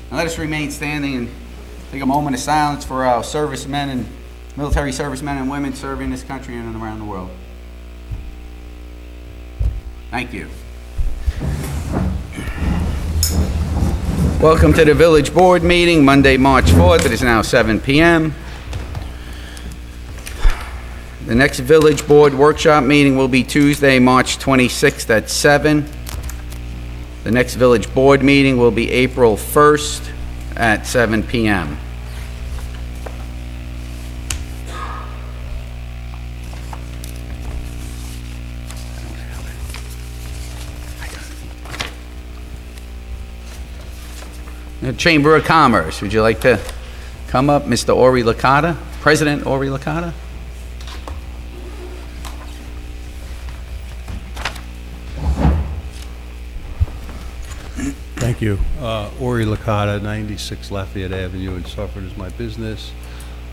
And let us remain standing and take a moment of silence for our servicemen and military servicemen and women serving this country and around the world. Thank you. Welcome to the Village Board meeting, Monday, March 4th. It is now 7 p.m. The next Village Board workshop meeting will be Tuesday, March 26th at 7. The next Village Board meeting will be April 1st at 7 p.m. The Chamber of Commerce, would you like to come up, Mr. Ori Licata, President Ori Licata? Thank you. Ori Licata, 96 Lafayette Avenue in Suffern is my business,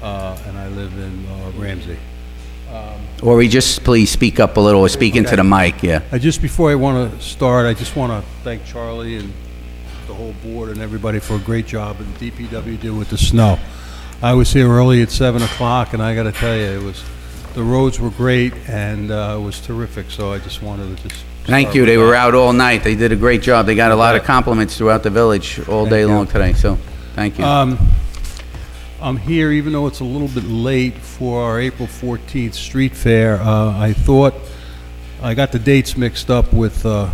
and I live in Ramsey. Ori, just please speak up a little, or speak into the mic, yeah. Just before I want to start, I just want to thank Charlie and the whole board and everybody for a great job and DPW did with the snow. I was here early at 7 o'clock, and I got to tell you, the roads were great, and it was terrific, so I just wanted to just Thank you. They were out all night. They did a great job. They got a lot of compliments throughout the village all day long today, so thank you. I'm here, even though it's a little bit late, for our April 14th street fair. I thought I got the dates mixed up with the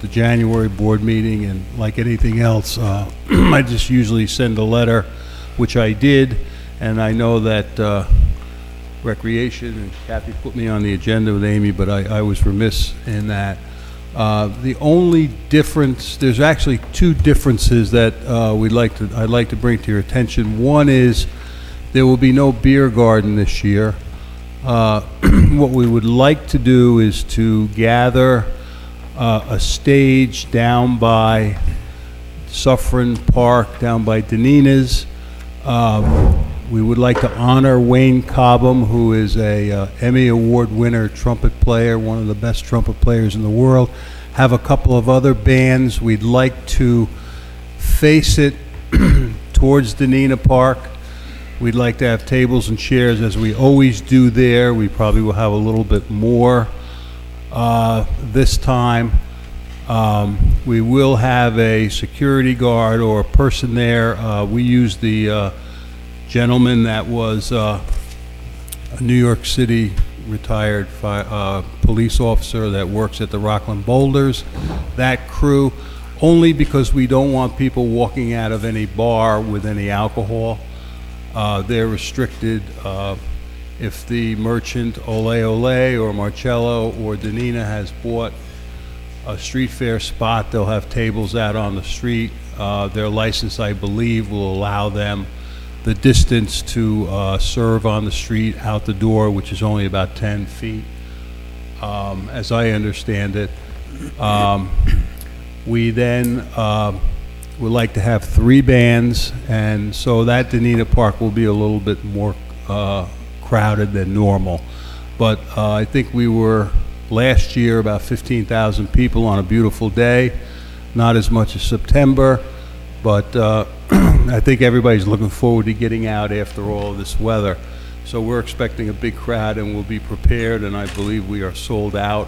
January board meeting, and like anything else, I just usually send a letter, which I did, and I know that Recreation and Kathy put me on the agenda with Amy, but I was remiss in that. The only difference, there's actually two differences that I'd like to bring to your attention. One is there will be no beer garden this year. What we would like to do is to gather a stage down by Suffern Park, down by Danina's. We would like to honor Wayne Cobham, who is a Emmy Award winner trumpet player, one of the best trumpet players in the world. Have a couple of other bands. We'd like to face it towards Danina Park. We'd like to have tables and chairs as we always do there. We probably will have a little bit more this time. We will have a security guard or a person there. We use the gentleman that was a New York City retired police officer that works at the Rockland Boulders. That crew, only because we don't want people walking out of any bar with any alcohol. They're restricted. If the merchant Ole Ole or Marcello or Danina has bought a street fair spot, they'll have tables out on the street. Their license, I believe, will allow them the distance to serve on the street out the door, which is only about 10 feet, as I understand it. We then would like to have 3 bands, and so that Danina Park will be a little bit more crowded than normal. But I think we were last year about 15,000 people on a beautiful day, not as much as September, but I think everybody's looking forward to getting out after all of this weather. So we're expecting a big crowd, and we'll be prepared, and I believe we are sold out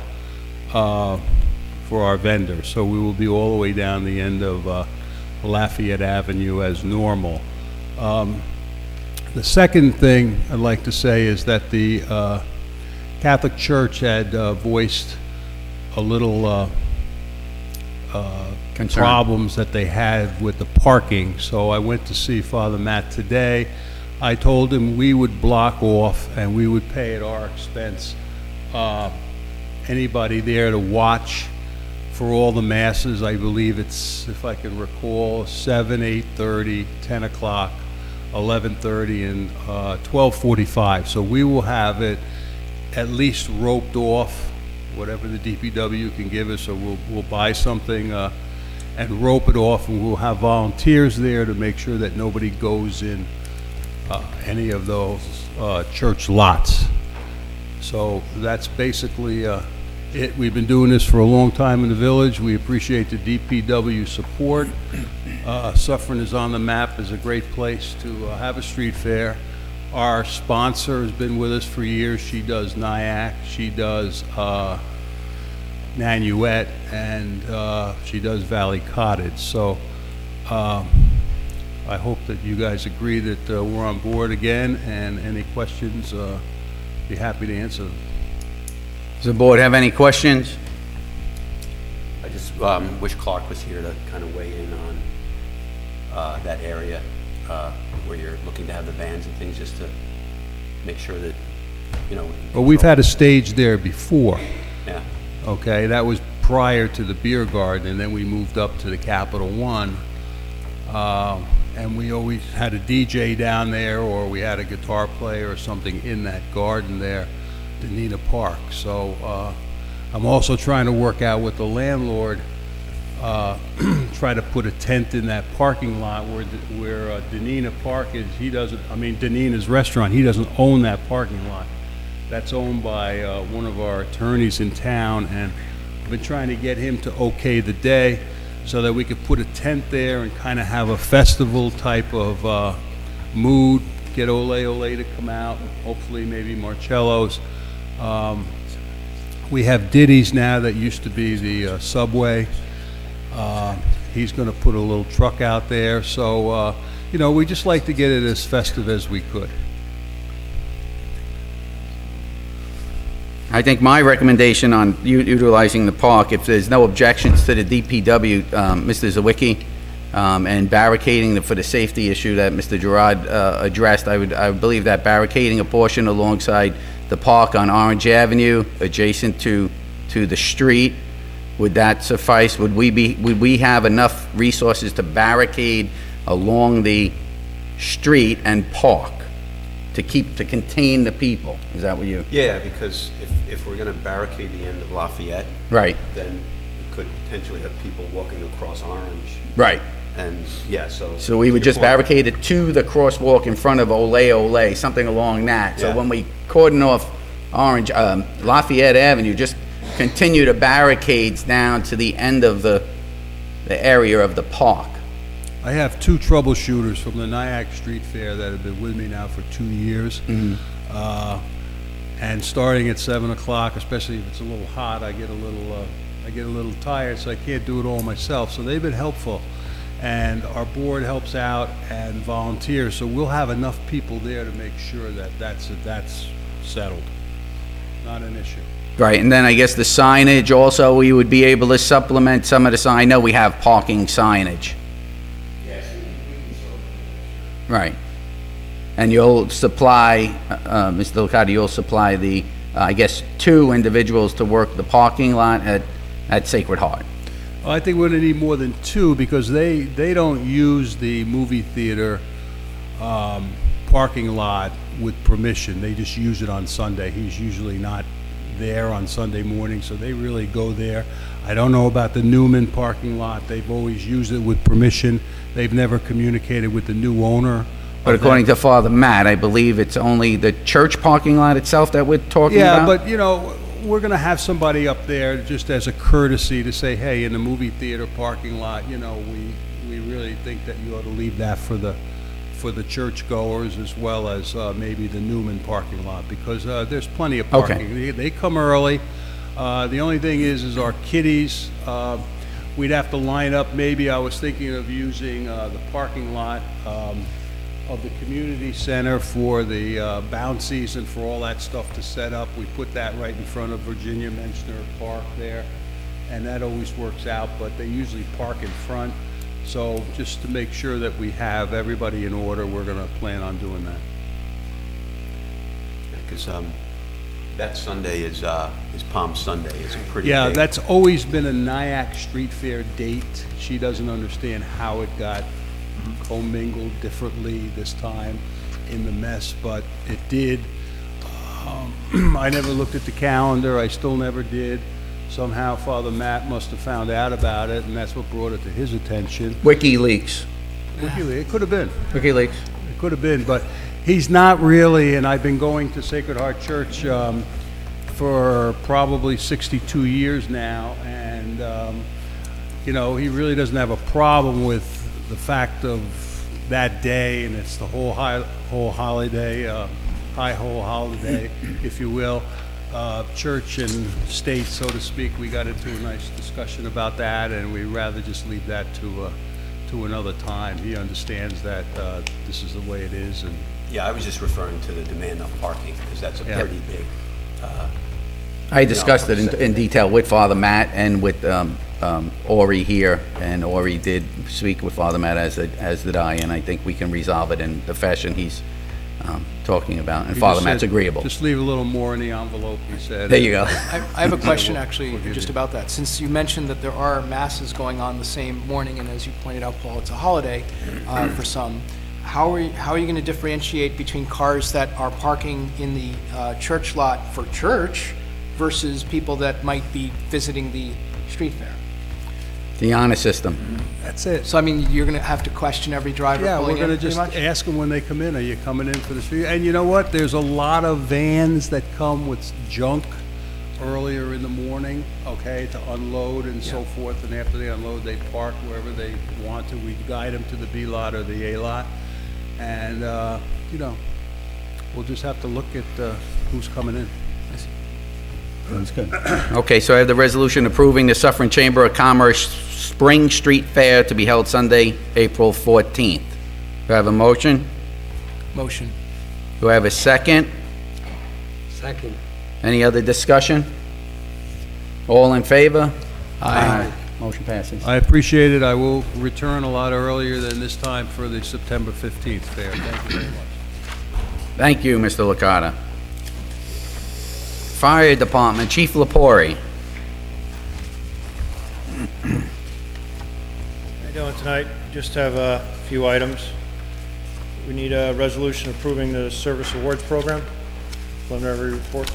for our vendors. So we will be all the way down the end of Lafayette Avenue as normal. The second thing I'd like to say is that the Catholic Church had voiced a little problems that they had with the parking. So I went to see Father Matt today. I told him we would block off and we would pay at our expense anybody there to watch for all the masses. I believe it's, if I can recall, 7, 8:30, 10 o'clock, 11:30, and 12:45. So we will have it at least roped off, whatever the DPW can give us, or we'll buy something and rope it off, and we'll have volunteers there to make sure that nobody goes in any of those church lots. So that's basically We've been doing this for a long time in the village. We appreciate the DPW support. Suffern is on the map as a great place to have a street fair. Our sponsor has been with us for years. She does Nyack, she does Nanuet, and she does Valley Cottage. So I hope that you guys agree that we're on board again, and any questions, be happy to answer them. Does the board have any questions? I just wish Clerk was here to kind of weigh in on that area where you're looking to have the vans and things, just to make sure that, you know. Well, we've had a stage there before. Yeah. Okay, that was prior to the beer garden, and then we moved up to the Capital One. And we always had a DJ down there, or we had a guitar player or something in that garden there, Denina Park. So I'm also trying to work out with the landlord, try to put a tent in that parking lot where Denina Park is. Denina's restaurant, he doesn't own that parking lot. That's owned by one of our attorneys in town, and I've been trying to get him to okay the day so that we could put a tent there and kind of have a festival type of mood, get Ole Ole to come out, hopefully maybe Marcello's. We have Diddy's now that used to be the Subway. He's going to put a little truck out there. So, we just like to get it as festive as we could. I think my recommendation on utilizing the park, if there's no objections to the DPW, Mr. Zawicki, and barricading for the safety issue that Mr. Girard addressed, I would believe that barricading a portion alongside the park on Orange Avenue, adjacent to the street, would that suffice? Would we have enough resources to barricade along the street and park to contain the people? Is that what you? Yeah, because if we're going to barricade the end of Lafayette, Right. then we could potentially have people walking across Orange. Right. And yeah, So we would just barricade it to the crosswalk in front of Ole Ole, something along that. So Yeah. when we cordon off Orange, Lafayette Avenue, just continue to barricades down to the end of the area of the park. I have two troubleshooters from the Nyack Street Fair that have been with me now for 2 years. And starting at 7 o'clock, especially if it's a little hot, I get a little tired, so I can't do it all myself. So they've been helpful, and our board helps out and volunteers. So we'll have enough people there to make sure that that's settled. Not an issue. Right, and then I guess the signage also, we would be able to supplement some of the sign. I know we have parking signage. Yes, we can sort of. Right. And you'll supply, Mr. Licata, you'll supply the, I guess, 2 individuals to work the parking lot at Sacred Heart. Well, I think we're going to need more than 2 because they don't use the movie theater parking lot with permission. They just use it on Sunday. He's usually not there on Sunday morning, so they really go there. I don't know about the Newman parking lot. They've always used it with permission. They've never communicated with the new owner. But according to Father Matt, I believe it's only the church parking lot itself that we're talking about? Yeah, but, we're going to have somebody up there just as a courtesy to say, hey, in the movie theater parking lot, we really think that you ought to leave that for the churchgoers as well as maybe the Newman parking lot, because there's plenty of parking. Okay. They come early. The only thing is our kiddies, we'd have to line up. Maybe I was thinking of using the parking lot of the community center for the bouncies and for all that stuff to set up. We put that right in front of Virginia Menschner Park there, and that always works out, but they usually park in front. So just to make sure that we have everybody in order, we're going to plan on doing that. Because that Sunday is Palm Sunday. It's a pretty Yeah, big. that's always been a Nyack Street Fair date. She doesn't understand how it got commingled differently this time in the mess, but it did. I never looked at the calendar. I still never did. Somehow Father Matt must have found out about it, and that's what brought it to his attention. WikiLeaks. It could have been. WikiLeaks. It could have been, but he's not really, and I've been going to Sacred Heart Church for probably 62 years now, and, you know, he really doesn't have a problem with the fact of that day, and it's the whole holiday, if you will. Church and state, so to speak, we got into a nice discussion about that, and we'd rather just leave that to another time. He understands that this is the way it is, and Yeah, I was just referring to the demand on parking, because that's a pretty big, I discussed it in detail with Father Matt and with Ori here, and Ori did speak with Father Matt, as did I, and I think we can resolve it in the fashion he's talking about, and he Father just Matt's said, agreeable. just leave a little more in the envelope, he said. There you go. I have a question, actually, just about that. Since you mentioned that there are masses going on the same morning, and as you pointed out, Paul, it's a holiday for some, how are you going to differentiate between cars that are parking in the church lot for church versus people that might be visiting the street fair? The honor system. That's it. So, I mean, you're going to have to question every driver Yeah, pulling we're going in, to just pretty much? ask them when they come in, are you coming in for the street? And you know what? There's a lot of vans that come with junk earlier in the morning, okay, to unload and so forth, and after they unload, they park wherever they want to. We guide them to the B lot or the A lot, and, you know, we'll just have to look at who's coming in. That's good. Okay, so I have the resolution approving the Suffern Chamber of Commerce Spring Street Fair to be held Sunday, April 14th. Do I have a motion? Motion. Do I have a second? Second. Any other discussion? All in favor? Aye. Motion passes. I appreciate it. I will return a lot earlier than this time for the September 15th fair. Thank you very much. Thank you, Mr. Licata. Fire Department, Chief Lepori. How you doing tonight? Just have a few items. We need a resolution approving the Service Awards Program. Preliminary report.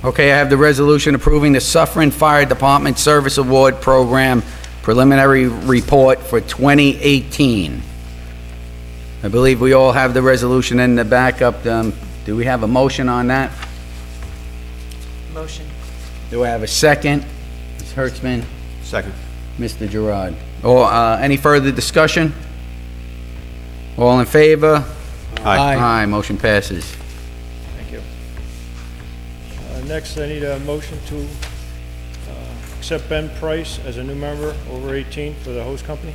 Okay, I have the resolution approving the Suffern Fire Department Service Award Program preliminary report for 2018. I believe we all have the resolution in the backup. Do we have a motion on that? Motion. Do I have a second? Ms. Hertzman, second. Mr. Girard. Or any further discussion? All in favor? Aye, motion passes. Thank you. Next, I need a motion to accept Ben Price as a new member over 18 for the host company.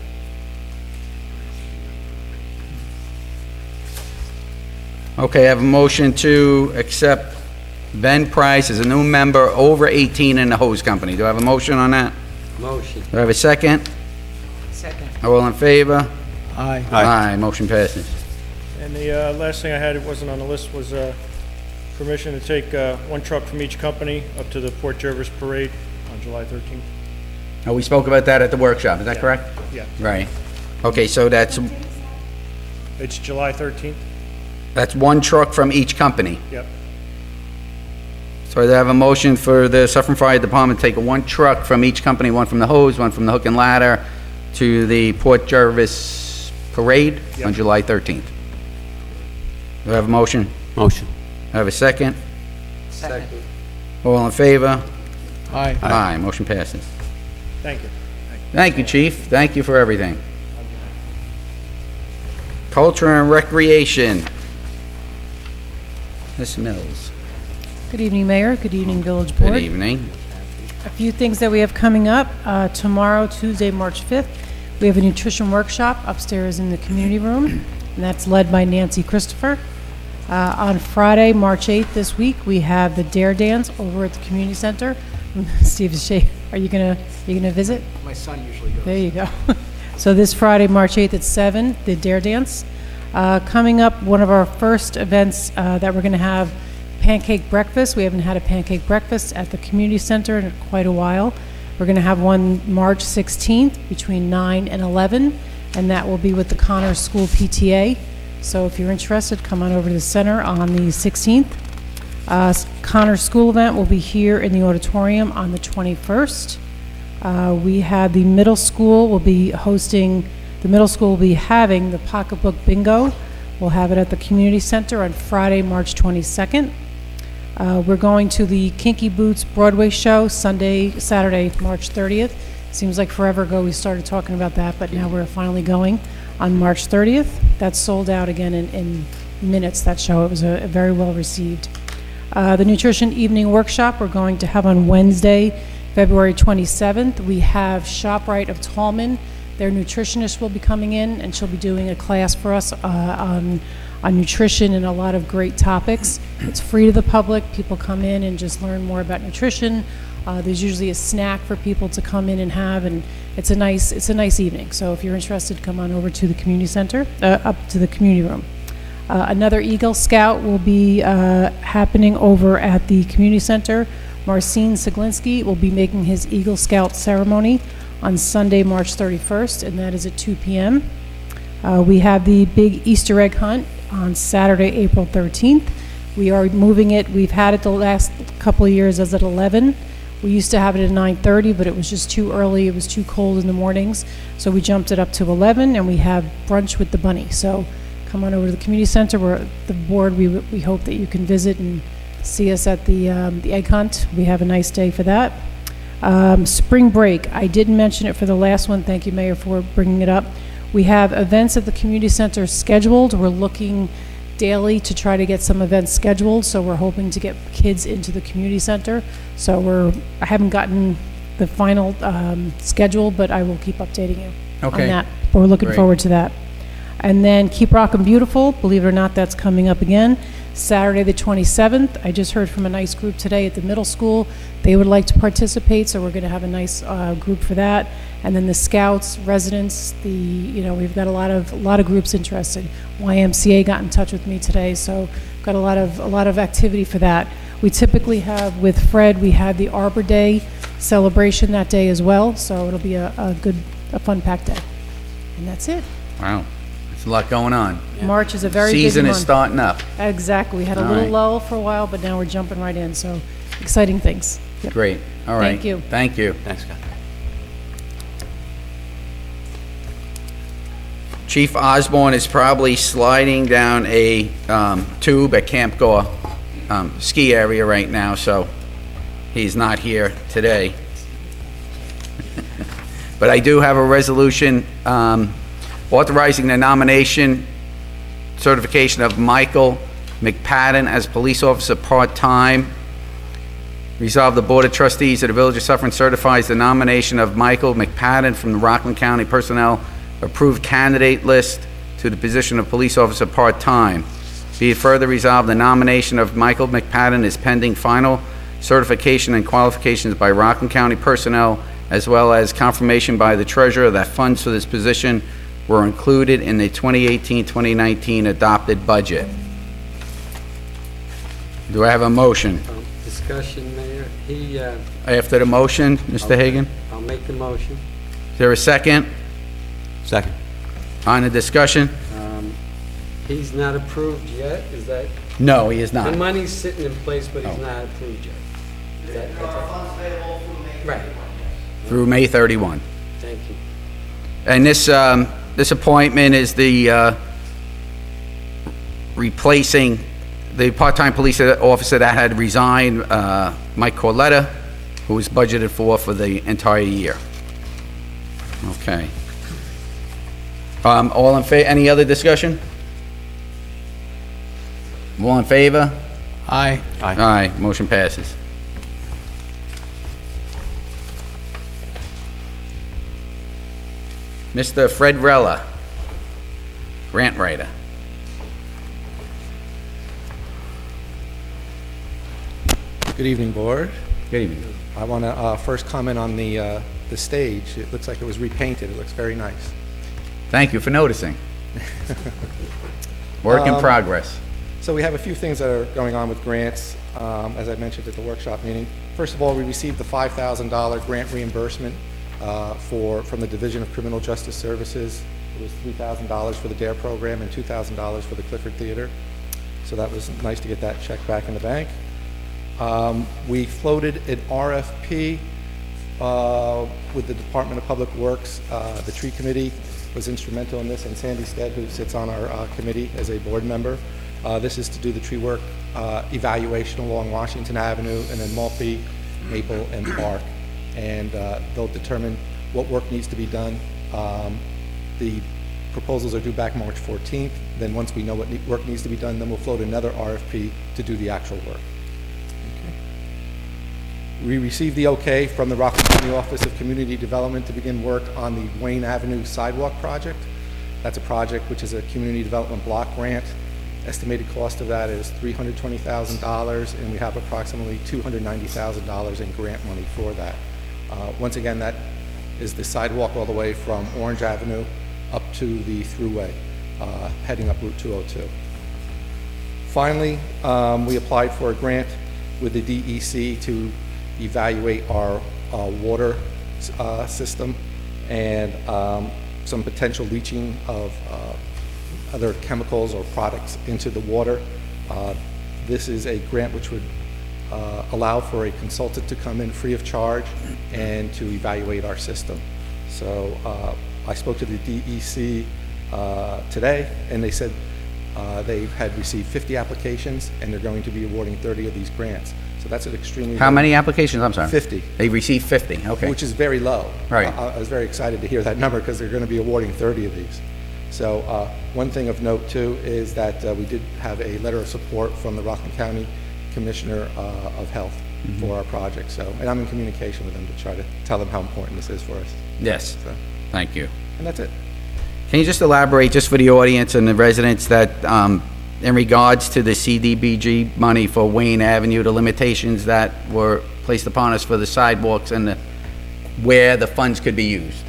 Okay, I have a motion to accept Ben Price as a new member over 18 in the hose company. Do I have a motion on that? Motion. Do I have a second? Second. All in favor? Aye. Aye, motion passes. And the last thing I had, it wasn't on the list, was permission to take one truck from each company up to the Port Jervis Parade on July 13th. Oh, we spoke about that at the workshop, is that Yeah. correct? Yeah, Right. Okay, so that's it's July 13th. one truck from each company. Yep. So I have a motion for the Suffern Fire Department to take one truck from each company, one from the hose, one from the hook and ladder, to the Port Jervis Parade on Yep. July 13th. Do I have a motion? Motion. I have a second? Second. All in favor? Aye. Aye, motion passes. Thank you. Thank you, Chief. Thank you for everything. Culture and Recreation. Ms. Mills. Good evening, Mayor. Good evening, Village Board. Good evening. A few things that we have coming up. Tomorrow, Tuesday, March 5th, we have a nutrition workshop upstairs in the community room, and that's led by Nancy Christopher. On Friday, March 8th this week, we have the Dare Dance over at the community center. Steve is shaking. Are you gonna visit? My son usually goes. There you go. So this Friday, March 8th at 7, the Dare Dance. Coming up, one of our first events that we're going to have, pancake breakfast. We haven't had a pancake breakfast at the community center in quite a while. We're going to have one March 16th between 9 and 11, and that will be with the Connors School PTA. So if you're interested, come on over to the center on the 16th. Connors School event will be here in the auditorium on the 21st. We have the middle school will be having the pocketbook bingo We'll have it at the community center on Friday, March 22nd. We're going to the Kinky Boots Broadway show Saturday, March 30th. Seems like forever ago we started talking about that, but now we're finally going on March 30th. That's sold out again in minutes, that show. It was a very well received. The nutrition evening workshop we're going to have on Wednesday, February 27th. We have ShopRite of Tallman. Their nutritionist will be coming in, and she'll be doing a class for us on nutrition and a lot of great topics. It's free to the public. People come in and just learn more about nutrition. There's usually a snack for people to come in and have, and it's a nice evening. So if you're interested, come on over to the community center, up to the community room. Another Eagle Scout will be happening over at the community center. Marcin Siglinski will be making his Eagle Scout ceremony on Sunday, March 31st, and that is at 2 p.m. We have the big Easter egg hunt on Saturday, April 13th. We are moving it. We've had it the last couple of years as at 11. We used to have it at 9:30, but it was just too early. It was too cold in the mornings, so we jumped it up to 11, and we have brunch with the bunny. So come on over to the community center. We're the board. We hope that you can visit and see us at the egg hunt. We have a nice day for that. Spring break. I didn't mention it for the last one. Thank you, Mayor, for bringing it up. We have events at the community center scheduled. We're looking daily to try to get some events scheduled, so we're hoping to get kids into the community center. So I haven't gotten the final schedule, but I will keep updating you on that. But we're looking forward to that. And then Keep Rockin' Beautiful, believe it or not, that's coming up again. Saturday the 27th. I just heard from a nice group today at the middle school. They would like to participate, so we're going to have a nice group for that. And then the Scouts, residents, we've got a lot of groups interested. YMCA got in touch with me today, so got a lot of activity for that. We typically have, with Fred, we had the Arbor Day celebration that day as well, so it'll be a fun packed day. And that's it. Wow. A lot going on. March is a very busy month. Season is starting up. Exactly. We had a little lull for a while, but now we're jumping right in. So exciting things. Yep. Great. All right. Thank you. Thank you. Thanks, Scott. Chief Osborne is probably sliding down a tube at Camp Gore ski area right now, so he's not here today. But I do have a resolution authorizing the nomination, certification of Michael McPadden as police officer part-time. Resolve the Board of Trustees of the Village of Suffern certifies the nomination of Michael McPadden from the Rockland County Personnel Approved Candidate List to the position of police officer part-time. Be it further resolved, the nomination of Michael McPadden is pending final certification and qualifications by Rockland County personnel, as well as confirmation by the treasurer that funds for this position were included in the 2018-2019 adopted budget. Do I have a motion? Discussion, Mayor. After the motion, Mr. Hagen? I'll make the motion. Is there a second? Second. On the discussion? He's not approved yet, is that? No, he is The not. money's sitting in place, but he's not approved yet. There are funds available through May. Right. Through May 31. Thank you. And this appointment is the replacing the part-time police officer that had resigned, Mike Corletta, who was budgeted for the entire year. Okay. All in favor? Any other discussion? All in favor? Aye. Aye. Aye. Motion passes. Mr. Fred Rella, grant writer. Good evening, Board. Good evening. I want to first comment on the stage. It looks like it was repainted. It looks very nice. Thank you for noticing. Work in progress. So we have a few things that are going on with grants, as I mentioned at the workshop meeting. First of all, we received the $5,000 grant reimbursement from the Division of Criminal Justice Services. It was $3,000 for the DARE program and $2,000 for the Clifford Theater. So that was nice to get that check back in the bank. We floated an RFP with the Department of Public Works, the tree committee, was instrumental in this, and Sandy Stead, who sits on our committee as a board member. This is to do the tree work evaluation along Washington Avenue and then Maltby, Maple, and Park. And they'll determine what work needs to be done. The proposals are due back March 14th. Then once we know what work needs to be done, then we'll float another RFP to do the actual work. We received the okay from the Rockland County Office of Community Development to begin work on the Wayne Avenue Sidewalk project. That's a project which is a community development block grant. Estimated cost of that is $320,000, and we have approximately $290,000 in grant money for that. Once again, that is the sidewalk all the way from Orange Avenue up to the thruway, heading up Route 202. Finally, we applied for a grant with the DEC to evaluate our water system and some potential leaching of other chemicals or products into the water. This is a grant which would allow for a consultant to come in free of charge and to evaluate our system. So I spoke to the DEC today, and they said they had received 50 applications, and they're going to be awarding 30 of these grants. So that's an extremely How many applications? I'm sorry. 50. They received 50, okay. Which is very low. Right. I was very excited to hear that number because they're going to be awarding 30 of these. So one thing of note too is that we did have a letter of support from the Rockland County Commissioner of Health for our project. So, and I'm in communication with them to try to tell them how important this is for us. Yes, So, thank you. and that's it. Can you just elaborate, just for the audience and the residents, that in regards to the CDBG money for Wayne Avenue, the limitations that were placed upon us for the sidewalks and where the funds could be used?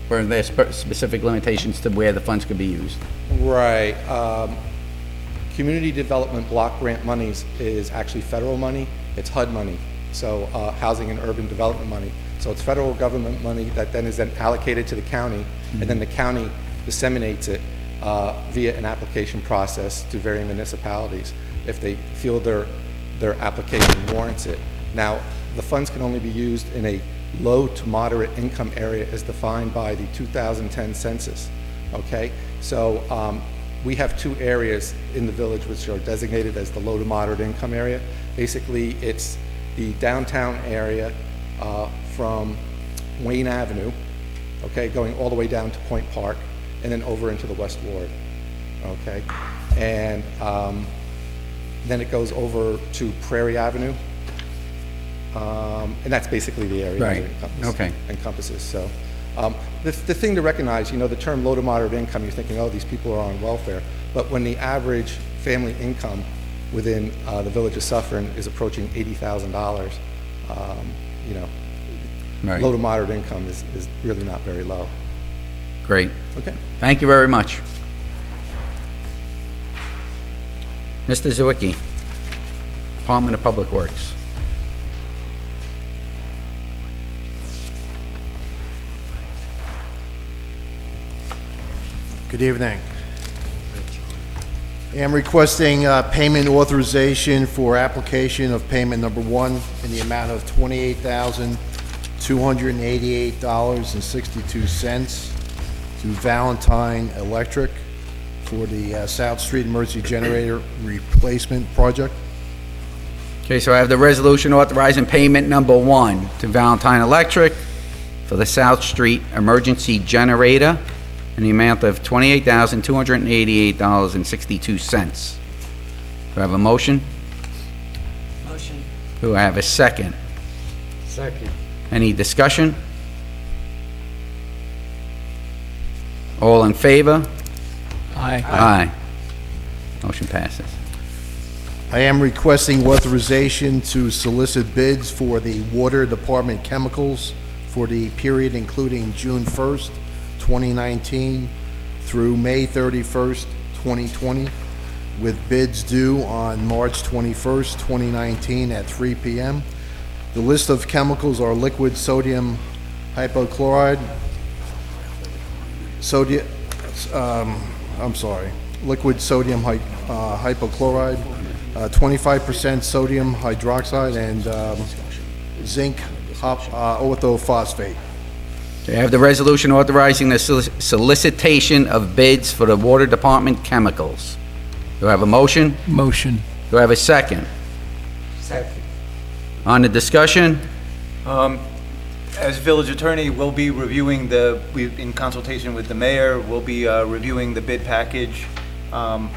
Were there specific limitations to where the funds could be used? Right. Community Development Block Grant monies is actually federal money. It's HUD money, so Housing and Urban Development money. So it's federal government money that then is then allocated to the county, and then the county disseminates it via an application process to varying municipalities if they feel their application warrants it. Now, the funds can only be used in a low to moderate income area as defined by the 2010 census, okay? So we have two areas in the village which are designated as the low to moderate income area. Basically, it's the downtown area from Wayne Avenue, okay, going all the way down to Point Park, and then over into the West Ward, okay? And then it goes over to Prairie Avenue, and that's basically the area Right. that it encompasses. So the thing to recognize, you know, the term low to moderate income, you're thinking, oh, these people are on welfare. But when the average family income within the village of Suffern is approaching $80,000, you know, Right. low to moderate income is really not very low. Great. Okay. Thank you very much. Mr. Zawicki, Department of Public Works. Good evening. I am requesting payment authorization for application of payment number one in the amount of $28,288.62 to Valentine Electric for the South Street Emergency Generator Replacement Project. Okay, so I have the resolution authorizing payment number one to Valentine Electric for the South Street Emergency Generator in the amount of $28,288.62. Do I have a motion? Motion. Do I have a second? Second. Any discussion? All in favor? Aye. Aye. Motion passes. I am requesting authorization to solicit bids for the Water Department chemicals for the period including June 1st, 2019 through May 31st, 2020, with bids due on March 21st, 2019 at 3 p.m. The list of chemicals are liquid sodium hypochloride, liquid sodium hypochloride, 25% sodium hydroxide, and zinc orthophosphate. We have the resolution authorizing the solicitation of bids for the Water Department chemicals. Do I have a motion? Motion. Do I have a second? Second. On the discussion? As village attorney, we'll be reviewing in consultation with the mayor, we'll be reviewing the bid package to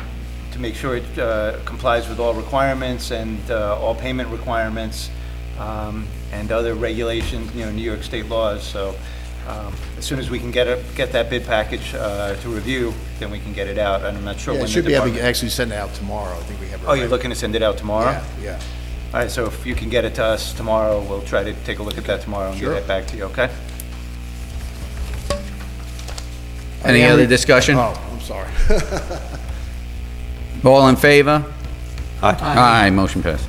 make sure it complies with all requirements and all payment requirements and other regulations, New York state laws. So as soon as we can get that bid package to review, then we can get it out. And I'm not sure Yeah, when it the should be able to department... actually send it out tomorrow. I think we have it. Oh, you're right. looking to send it out tomorrow? Yeah. All right, so if you can get it to us tomorrow, we'll try to take a look at that tomorrow and get Sure. it back to you, okay? Any other discussion? Oh, I'm sorry. All in favor? Aye. Aye, motion passes.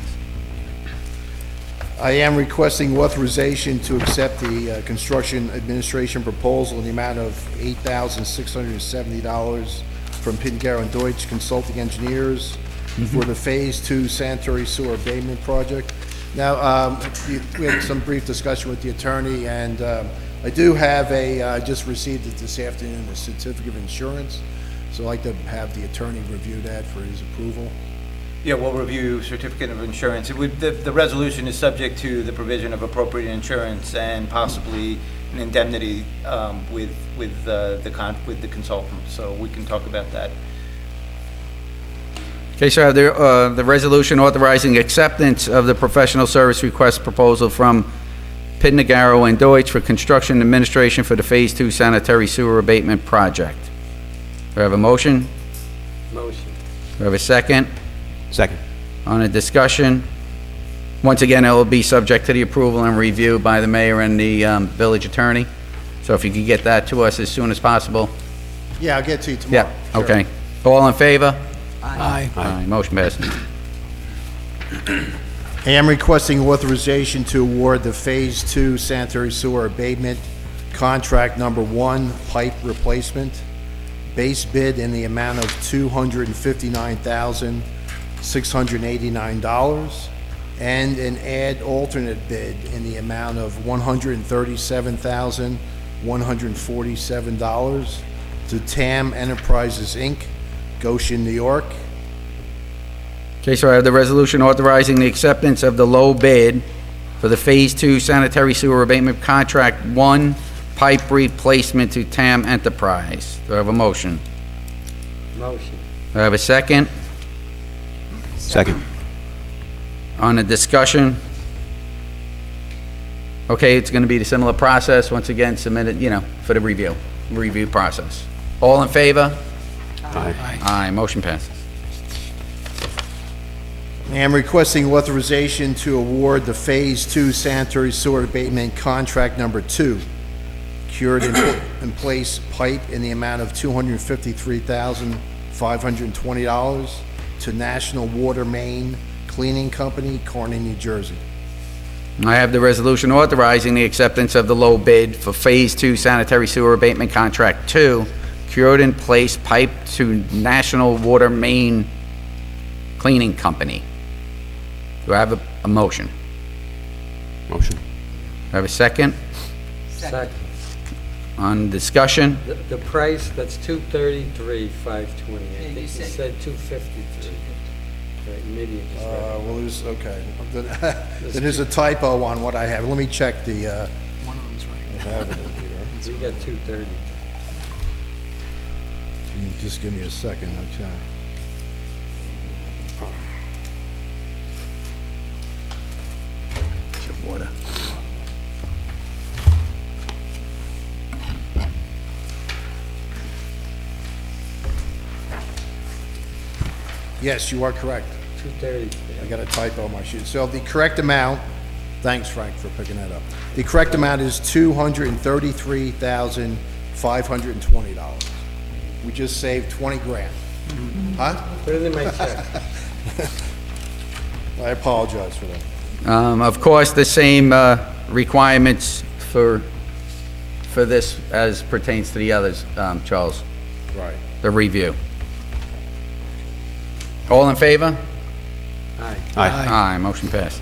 I am requesting authorization to accept the construction administration proposal in the amount of $8,670 from Pingarrow and Deutsch Consulting Engineers for the Phase 2 sanitary sewer abatement project. Now, we had some brief discussion with the attorney, and I do have I just received it this afternoon, a certificate of insurance, so I'd like to have the attorney review that for his approval. Yeah, we'll review certificate of insurance. The resolution is subject to the provision of appropriate insurance and possibly an indemnity with the consultant, so we can talk about that. Okay, so I have the resolution authorizing acceptance of the professional service request proposal from Pitnagaro and Deutsch for construction administration for the Phase 2 sanitary sewer abatement project. Do I have a motion? Motion. Do I have a second? Second. On a discussion? Once again, it will be subject to the approval and review by the mayor and the village attorney. So if you could get that to us as soon as possible. Yeah, I'll get to you tomorrow. Yeah, Sure. okay. All in favor? Aye. Aye, motion passes. I am requesting authorization to award the Phase 2 sanitary sewer abatement contract number 1 pipe replacement. Base bid in the amount of $259,689 and an add alternate bid in the amount of $137,147 to TAM Enterprises, Inc., Goshen, New York. Okay, so I have the resolution authorizing the acceptance of the low bid for the Phase 2 sanitary sewer abatement contract 1 pipe replacement to TAM Enterprise. Do I have a motion? Motion. Do I have a second? Second. On the discussion? Okay, it's gonna be the similar process, once again, submitted, for the review process. All in favor? Aye. Aye, motion passes. I am requesting authorization to award the Phase 2 sanitary sewer abatement contract number 2, cured in place pipe in the amount of $253,520 to National Water Main Cleaning Company, Kearney, New Jersey. I have the resolution authorizing the acceptance of the low bid for Phase 2 sanitary sewer abatement contract 2, cured in place pipe to National Water Main Cleaning Company. Do I have a motion? Motion. Do I have a second? Second. On discussion? The price, that's $233,520. I think you said $253. Right, maybe it just read it. Well, okay. Then there's a typo on what I have. Let me check the, One of them's right. I have it in here. We got 230. Can you just give me a second, okay? Water. Yes, you are correct. 230. I got a typo on my sheet. So the correct amount, thanks Frank for picking that up. The correct amount is $233,520. We just saved 20 grand. Huh? Put it in my check. I apologize for that. Of course, the same requirements for this as pertains to the others, Charles, Right. the review. All in favor? Aye. Aye, motion passes.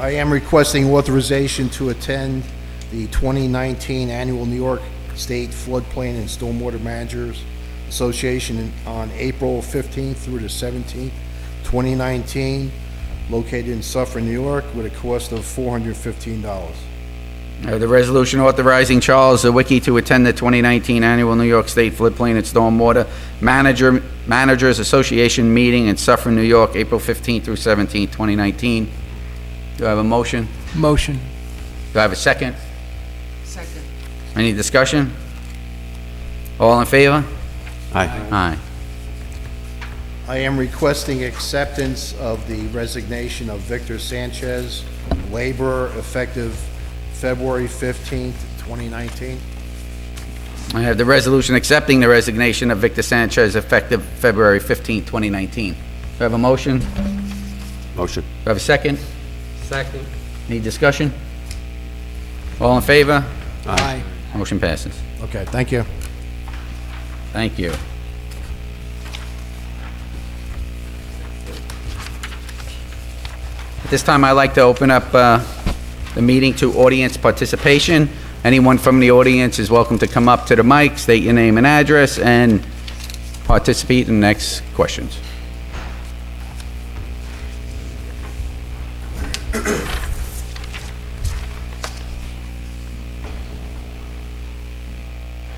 I am requesting authorization to attend the 2019 Annual New York State Floodplain and Stormwater Managers Association on April 15th through the 17th, 2019, located in Suffern, New York, with a cost of $415. The resolution authorizing Charles Zawicki to attend the 2019 Annual New York State Floodplain and Stormwater Managers Association meeting in Suffern, New York, April 15th through 17th, 2019. Do I have a motion? Motion. Do I have a second? Second. Any discussion? All in favor? Aye. Aye. I am requesting acceptance of the resignation of Victor Sanchez, laborer, effective February 15th, 2019. I have the resolution accepting the resignation of Victor Sanchez effective February 15th, 2019. Do I have a motion? Do Motion. I have a second? Second. Any discussion? All in favor? Aye. Motion passes. Okay, thank you. Thank you. At this time, I'd like to open up the meeting to audience participation. Anyone from the audience is welcome to come up to the mic, state your name and address, and participate in the next questions.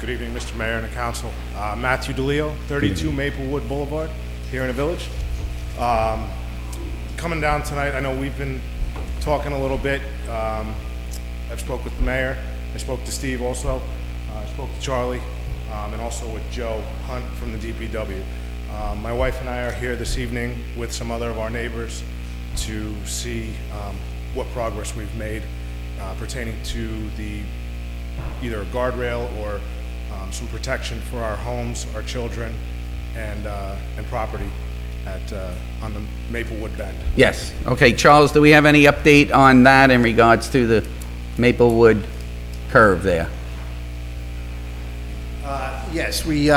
Good evening, Mr. Mayor and the council. Matthew DeLeo, 32 Maplewood Boulevard, here in the village. Coming down tonight, I know we've been talking a little bit. I've spoke with the mayor, I spoke to Steve also, I spoke to Charlie, and also with Joe Hunt from the DPW. My wife and I are here this evening with some other of our neighbors to see what progress we've made pertaining to the either a guardrail or some protection for our homes, our children, and property on the Maplewood Bend. Yes. Okay, Charles, do we have any update on that in regards to the Maplewood curve there? Yes, we've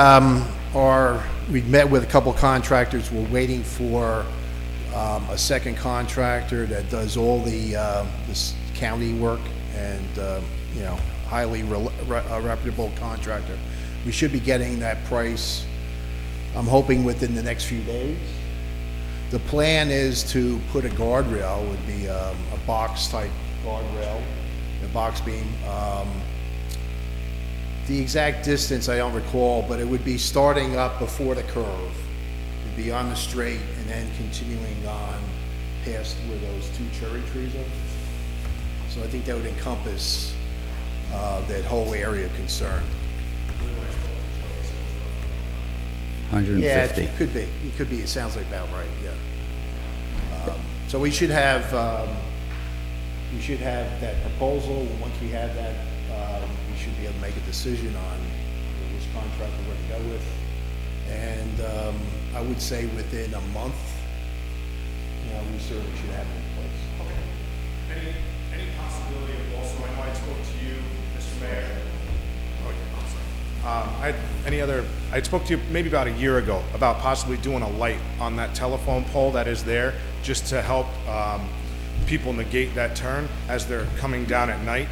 met with a couple contractors. We're waiting for a second contractor that does all this county work, and highly reputable contractor. We should be getting that price, I'm hoping, within the next few days. The plan is to put a guardrail, would be a box-type guardrail, a box beam. The exact distance I don't recall, but it would be starting up before the curve. It'd be on the straight and then continuing on past where those two cherry trees are. So I think that would encompass that whole area of concern. 150. Yeah, it could be. It could be. It sounds like about right. Yeah. So we should have that proposal. Once we have that, we should be able to make a decision on which contractor we're going to go with. And I would say within a month, we certainly should have it in place. Any possibility of also, I know I spoke to you, Mr. Mayor. Oh, yeah, I'm sorry. I spoke to you maybe about a year ago about possibly doing a light on that telephone pole that is there, just to help people negate that turn as they're coming down at night.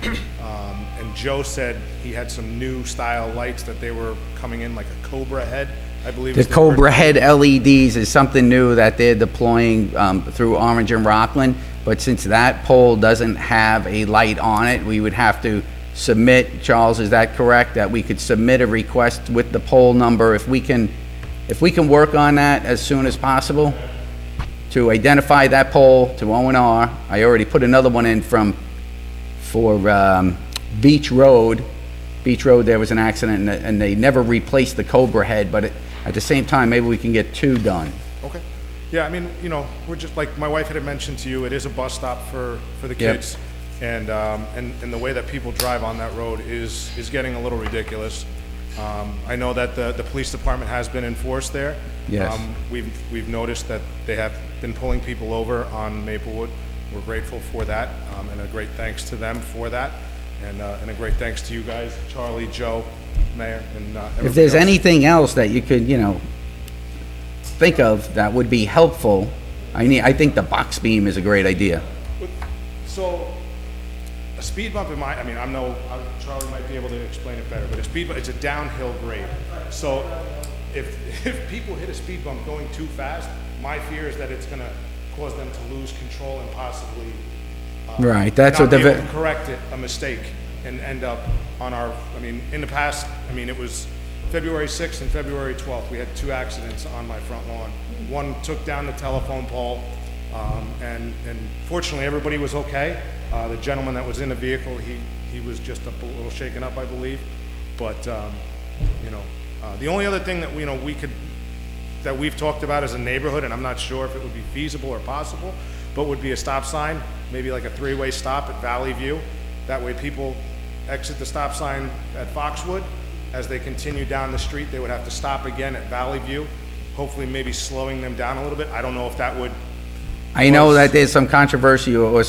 And Joe said he had some new style lights that they were coming in, like a Cobra head, I believe. The is the word. Cobra head LEDs is something new that they're deploying through Orange and Rockland, but since that pole doesn't have a light on it, we would have to submit, Charles, is that correct? That we could submit a request with the pole number, if we can work on that as soon as possible, to identify that pole to O&R. I already put another one in for Beach Road. Beach Road, there was an accident, and they never replaced the Cobra head, but at the same time, maybe we can get two done. Okay. Yeah, I mean, we're just, like my wife had mentioned to you, it is a bus stop for the Yep. kids. And the way that people drive on that road is getting a little ridiculous. I know that the police department has been enforced there. Yes. We've noticed that they have been pulling people over on Maplewood. We're grateful for that, and a great thanks to them for that. And a great thanks to you guys, Charlie, Joe, Mayor, and everybody If there's else. anything else that you could, think of that would be helpful, I think the box beam is a great idea. So, a speed bump Charlie might be able to explain it better, but a speed bump, it's a downhill grade. So if people hit a speed bump going too fast, my fear is that it's gonna cause them to lose control and possibly Right, that's what not be the, able to correct a mistake and end up on in the past, it was February 6th and February 12th, we had 2 accidents on my front lawn. One took down the telephone pole, and fortunately everybody was okay. The gentleman that was in the vehicle, he was just a little shaken up, I believe. But, the only other thing that, that we've talked about as a neighborhood, and I'm not sure if it would be feasible or possible, but would be a stop sign, maybe like a 3-way stop at Valley View. That way people exit the stop sign at Foxwood. As they continue down the street, they would have to stop again at Valley View, hopefully maybe slowing them down a little bit. I don't know if that would... I know that there's some controversy or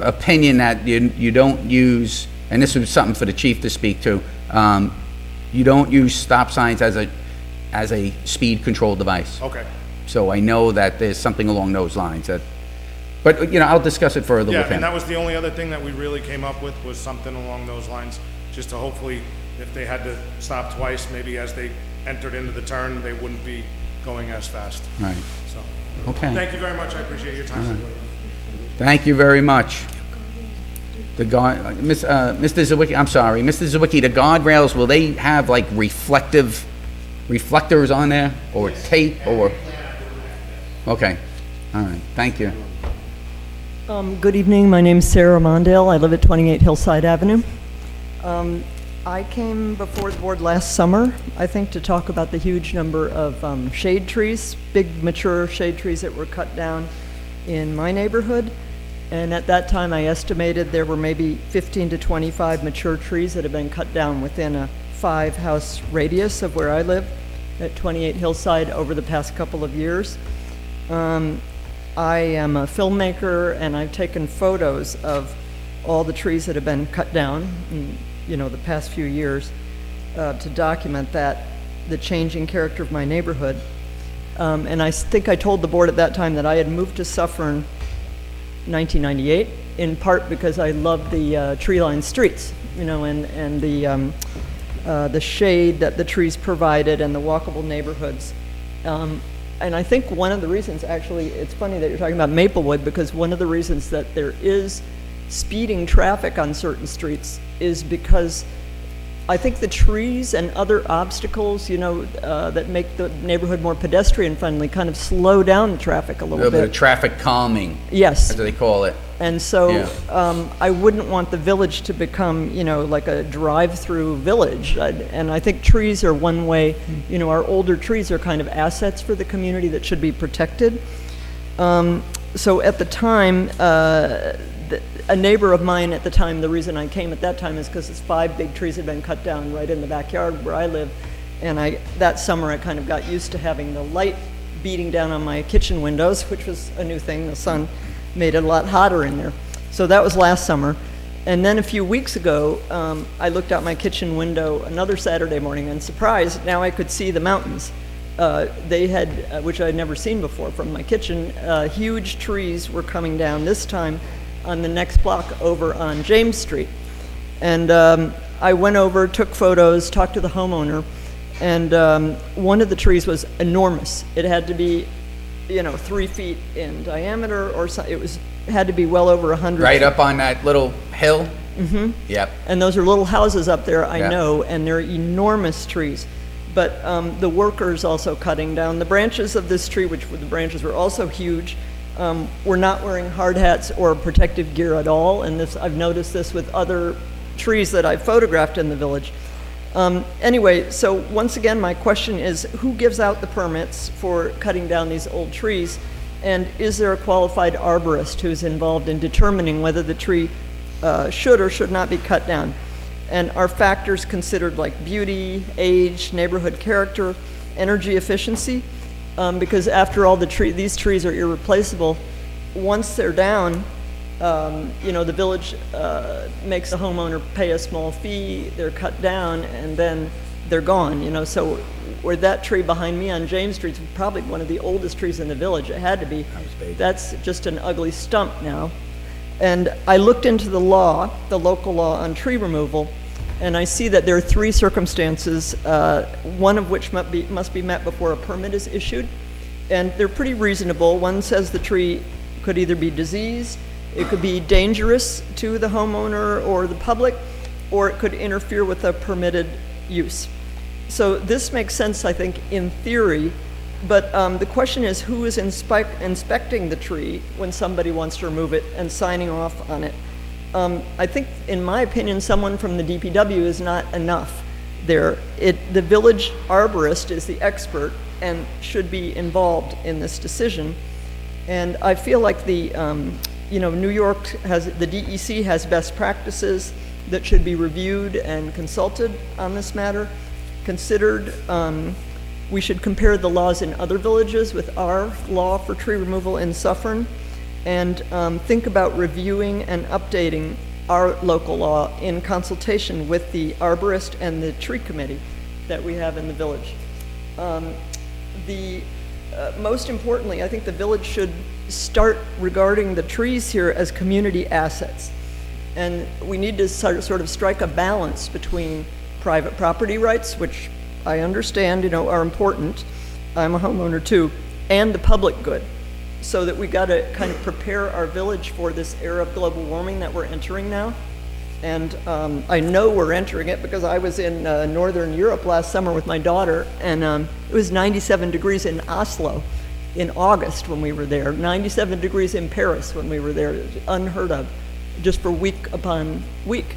opinion that you don't use, and this was something for the chief to speak to, you don't use stop signs as a speed control device. Okay. So I know that there's something along those lines. But I'll discuss it further with Yeah, him. and that was the only other thing that we really came up with, was something along those lines, just to hopefully, if they had to stop twice, maybe as they entered into the turn, they wouldn't be going as fast. Right. So, Okay. thank you very much. I appreciate your time. Thank you very much. The Mr. Zawicki, I'm sorry, Mr. Zawicki, the guardrails, will they have like reflectors on there, or tape, or? Okay. All right. Thank you. Good evening. My name's Sarah Mondale. I live at 28 Hillside Avenue. I came before the board last summer, I think, to talk about the huge number of shade trees, big mature shade trees that were cut down in my neighborhood. And at that time, I estimated there were maybe 15 to 25 mature trees that had been cut down within a 5-house radius of where I live at 28 Hillside over the past couple of years. I am a filmmaker, and I've taken photos of all the trees that have been cut down in, the past few years to document the changing character of my neighborhood. And I think I told the board at that time that I had moved to Suffern 1998, in part because I love the tree-lined streets, and the shade that the trees provided and the walkable neighborhoods. And I think one of the reasons, actually, it's funny that you're talking about Maplewood, because one of the reasons that there is speeding traffic on certain streets is because I think the trees and other obstacles, that make the neighborhood more pedestrian friendly kind of slow down the traffic a little bit bit. of traffic calming. Yes. As they call it. And so Yeah. I wouldn't want the village to become, like a drive-through village. And I think trees are one way, our older trees are kind of assets for the community that should be protected. So at the time, a neighbor of mine at the time, the reason I came at that time is because 5 big trees had been cut down right in the backyard where I live. And that summer I kind of got used to having the light beating down on my kitchen windows, which was a new thing. The sun made it a lot hotter in there. So that was last summer. And then a few weeks ago, I looked out my kitchen window another Saturday morning, and surprised, now I could see the mountains. They had, which I'd never seen before from my kitchen, huge trees were coming down, this time on the next block over on James Street. And I went over, took photos, talked to the homeowner, and one of the trees was enormous. It had to be 3 feet in diameter, or so. It had to be well over 100 Right feet. up on that little hill? Mm-hmm. Yep. And those are little houses up there, I Yeah. know, and they're enormous trees. But the workers also cutting down the branches of this tree, which the branches were also huge, were not wearing hard hats or protective gear at all. And I've noticed this with other trees that I've photographed in the village. Anyway, so once again, my question is, who gives out the permits for cutting down these old trees? And is there a qualified arborist who's involved in determining whether the tree should or should not be cut down? And are factors considered like beauty, age, neighborhood character, energy efficiency? Because after all, these trees are irreplaceable. Once they're down, the village makes the homeowner pay a small fee, they're cut down, and then they're gone, So where that tree behind me on James Street is probably one of the oldest trees in the village, it had to be. That's just an ugly stump now. And I looked into the law, the local law on tree removal, and I see that there are 3 circumstances, one of which must be met before a permit is issued. And they're pretty reasonable. One says the tree could either be diseased, it could be dangerous to the homeowner or the public, or it could interfere with a permitted use. So this makes sense, I think, in theory, but the question is who is inspecting the tree when somebody wants to remove it and signing off on it? I think, in my opinion, someone from the DPW is not enough there. The village arborist is the expert and should be involved in this decision. And I feel like New York the DEC has best practices that should be reviewed and consulted on this matter, considered. We should compare the laws in other villages with our law for tree removal in Suffern, and think about reviewing and updating our local law in consultation with the arborist and the tree committee that we have in the village. Most importantly, I think the village should start regarding the trees here as community assets. And we need to sort of strike a balance between private property rights, which I understand, are important. I'm a homeowner too, and the public good. So that we got to kind of prepare our village for this era of global warming that we're entering now. And I know we're entering it because I was in Northern Europe last summer with my daughter, and it was 97 degrees in Oslo in August when we were there, 97 degrees in Paris when we were there. It was unheard of, just for week upon week.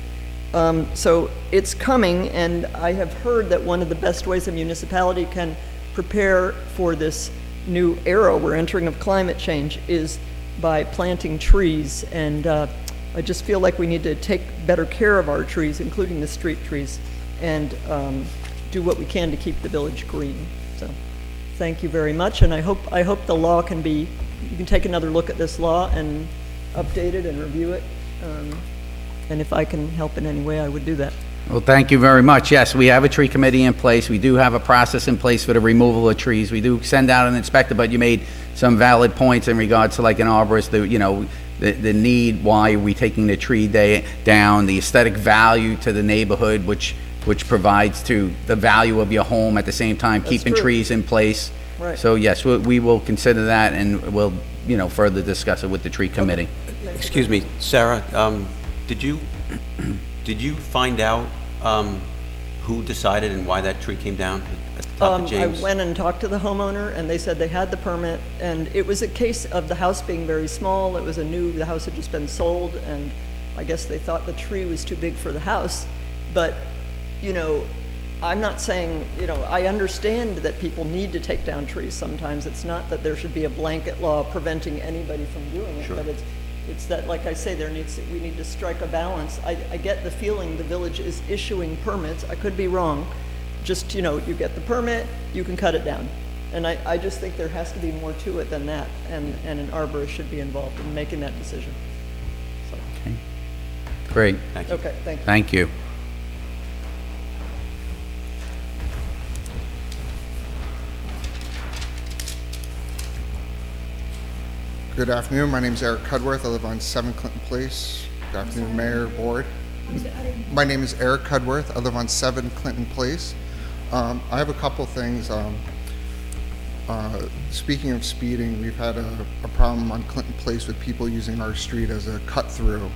So it's coming, and I have heard that one of the best ways a municipality can prepare for this new era we're entering of climate change is by planting trees. And I just feel like we need to take better care of our trees, including the street trees, and do what we can to keep the village green. So thank you very much, and I hope the law you can take another look at this law and update it and review it. And if I can help in any way, I would do that. Well, thank you very much. Yes, we have a tree committee in place. We do have a process in place for the removal of trees. We do send out an inspector, but you made some valid points in regards to like an arborist, the need, why are we taking the tree down, the aesthetic value to the neighborhood, which provides to the value of your home at the same time, keeping true. Trees in place. Right. So yes, we will consider that, and we'll, further discuss it with the tree committee. Excuse me, Sarah, did you find out who decided and why that tree came down at the top of I James? went and talked to the homeowner, and they said they had the permit, and it was a case of the house being very small. The house had just been sold, and I guess they thought the tree was too big for the house. But, I'm not saying, I understand that people need to take down trees sometimes. It's not that there should be a blanket law preventing anybody from doing it, Sure. but it's that, like I say, we need to strike a balance. I get the feeling the village is issuing permits. I could be wrong. Just, you get the permit, you can cut it down. And I just think there has to be more to it than that, and an arborist should be involved in making that decision. So, Okay. Great. Thank you. okay, thank you. Thank you. Good afternoon. My name is Eric Cudworth. I live on 7 Clinton Place. Good afternoon, Mayor, Board. My name is Eric Cudworth. I live on 7 Clinton Place. I have a couple things. Speaking of speeding, we've had a problem on Clinton Place with people using our street as a cut-through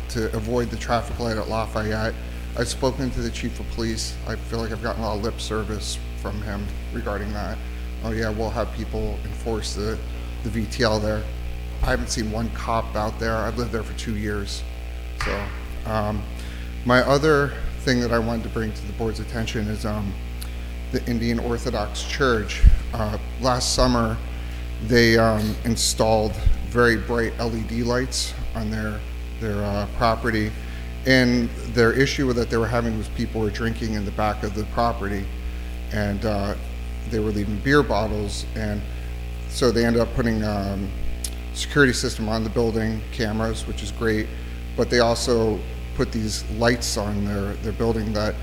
to avoid the traffic light at Lafayette. I've spoken to the chief of police. I feel like I've gotten a lot of lip service from him regarding that. Oh yeah, we'll have people enforce the VTL there. I haven't seen one cop out there. I've lived there for 2 years. So my other thing that I wanted to bring to the board's attention is the Indian Orthodox Church. Last summer, they installed very bright LED lights on their property, and their issue that they were having was people were drinking in the back of the property, and they were leaving beer bottles, and so they ended up putting security system on the building, cameras, which is great, but they also put these lights on their building that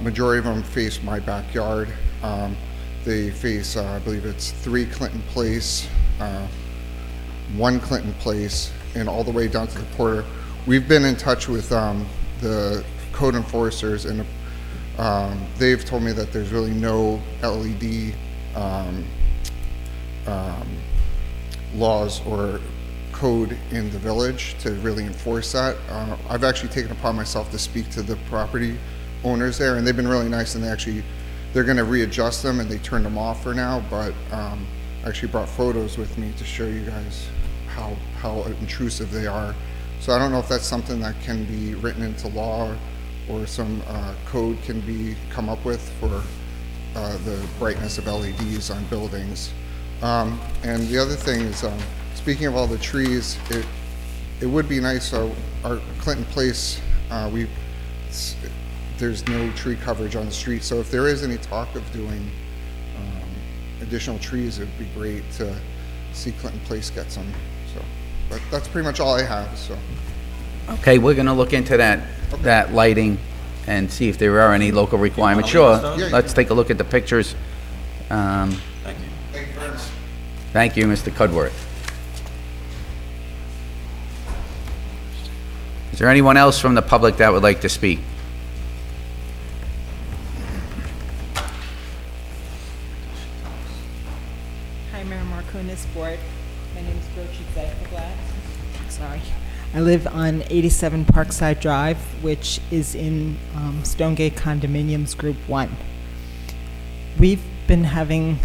majority of them face my backyard. They face, I believe it's 3 Clinton Place, 1 Clinton Place, and all the way down to the porter. We've been in touch with the code enforcers, and they've told me that there's really no LED laws or code in the village to really enforce that. I've actually taken upon myself to speak to the property owners there, and they've been really nice, and they're going to readjust them, and they turned them off for now, but I actually brought photos with me to show you guys how intrusive they are. So I don't know if that's something that can be written into law or some code can be come up with for the brightness of LEDs on buildings. And the other thing is, speaking of all the trees, it would be nice. So our Clinton Place, there's no tree coverage on the street. So if there is any talk of doing additional trees, it would be great to see Clinton Place get some. So, but that's pretty much all I have. So. Okay, we're going to look into that lighting and see if there are any local requirements. Sure, let's take a look at the pictures. Thank you. Thank you very much. Thank you, Mr. Cudworth. Is there anyone else from the public that would like to speak? Hi, Mayor Markunas, Board. My name is Gertrude Zeifenblatt. Sorry. I live on 87 Parkside Drive, which is in Stonegate Condominiums Group 1. We've been having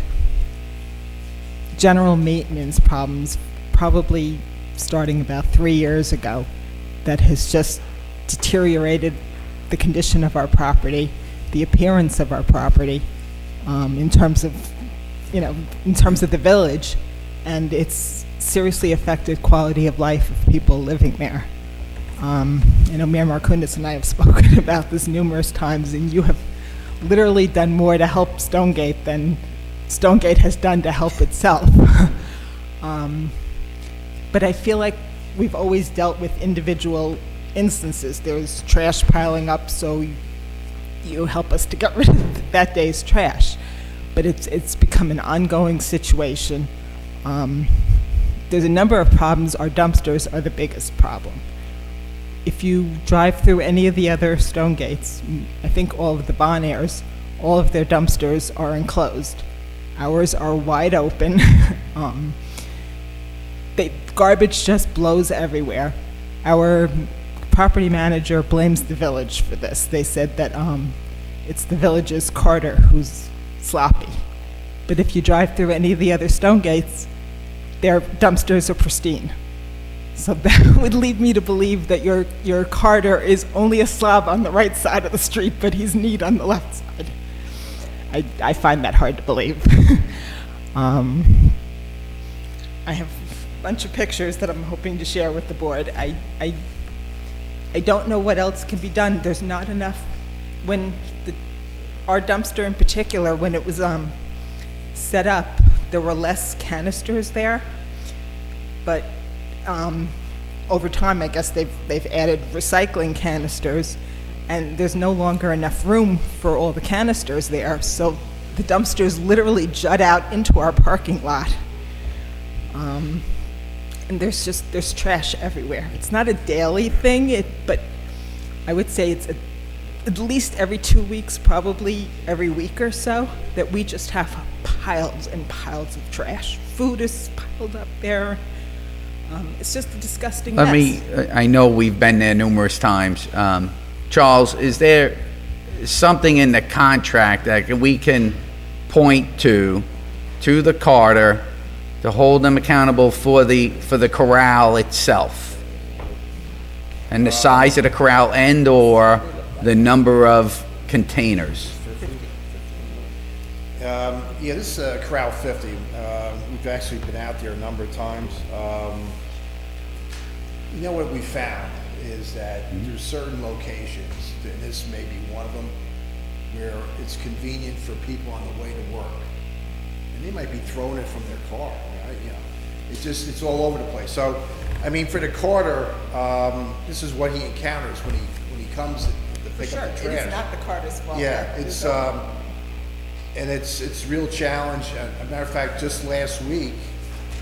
general maintenance problems probably starting about 3 years ago that has just deteriorated the condition of our property, the appearance of our property, in terms of the village, and it's seriously affected quality of life of people living there. I know Mayor Markunas and I have spoken about this numerous times, and you have literally done more to help Stonegate than Stonegate has done to help itself. But I feel like we've always dealt with individual instances. There's trash piling up, so you help us to get rid of that day's trash. But it's become an ongoing situation. There's a number of problems. Our dumpsters are the biggest problem. If you drive through any of the other Stonegates, I think all of the Bon Airs, all of their dumpsters are enclosed. Ours are wide open. Garbage just blows everywhere. Our property manager blames the village for this. They said that it's the village's carter who's sloppy. But if you drive through any of the other Stonegates, their dumpsters are pristine. So that would lead me to believe that your carter is only a slob on the right side of the street, but he's neat on the left side. I find that hard to believe. I have a bunch of pictures that I'm hoping to share with the board. I don't know what else can be done. There's not enough. When our dumpster in particular, when it was set up, there were less canisters there, but over time, I guess they've added recycling canisters, and there's no longer enough room for all the canisters there, so the dumpsters literally jut out into our parking lot. And there's trash everywhere. It's not a daily thing, but I would say it's at least every 2 weeks, probably every week or so, that we just have piles and piles of trash. Food is piled up there. It's just a disgusting mess. I know we've been there numerous times. Charles, is there something in the contract that we can point to the carter to hold them accountable for the corral itself? And the size of the corral and/or the number of containers? Yeah, this is Corral 50. We've actually been out there a number of times. You know what we found is that there's certain locations, and this may be one of them, where it's convenient for people on the way to work. And they might be throwing it from their car, right? You know, it's all over the place. So, I mean, for the carter, this is what he encounters when he comes to pick up the trash. It is not the carter's fault. Yeah, it's real challenge. As a matter of fact, just last week,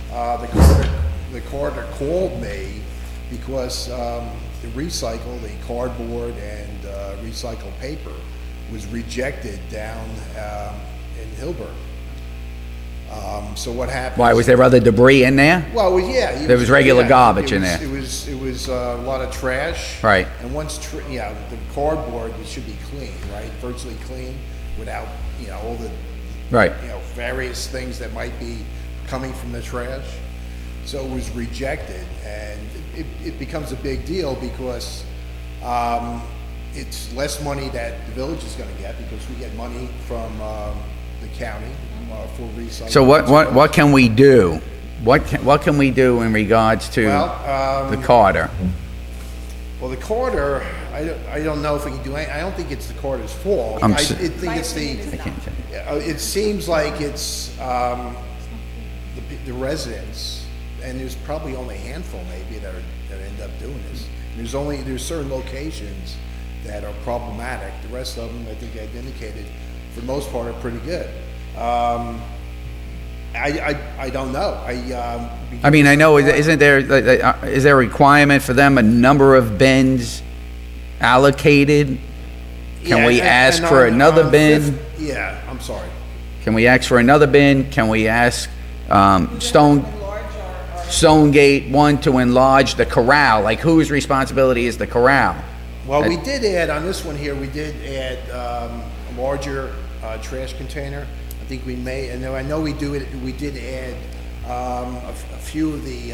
the carter called me because the recycle, the cardboard and recycled paper was rejected down in Hilbert. So what happened? Why, was there other debris in there? Well, yeah. There was regular garbage in there. It was a lot of trash. Right. And once, the cardboard, it should be clean, right? Virtually clean, without, all the, Right. various things that might be coming from the trash. So it was rejected, and it becomes a big deal because it's less money that the village is gonna get, because we get money from the county for recycling. So what can we do? What can we do in regards to the Carter? Well, the Carter, I don't know if we can do anything. I don't think it's the Carter's fault. I'm I s- think it's the, I can't say. it seems like it's the residents, and there's probably only a handful maybe that end up doing this. There's certain locations that are problematic. The rest of them, I think I've indicated, for the most part, are pretty good. I don't know. I mean, I know, isn't there, is there a requirement for them, a number of bins allocated? Can we ask for another bin? Yeah, I'm sorry. Can we ask for another bin? Can we ask Stonegate 1 to enlarge the corral? Like, whose responsibility is the corral? Well, we did add, on this one here, we did add a larger trash container. I think we may, and I know we did add a few of the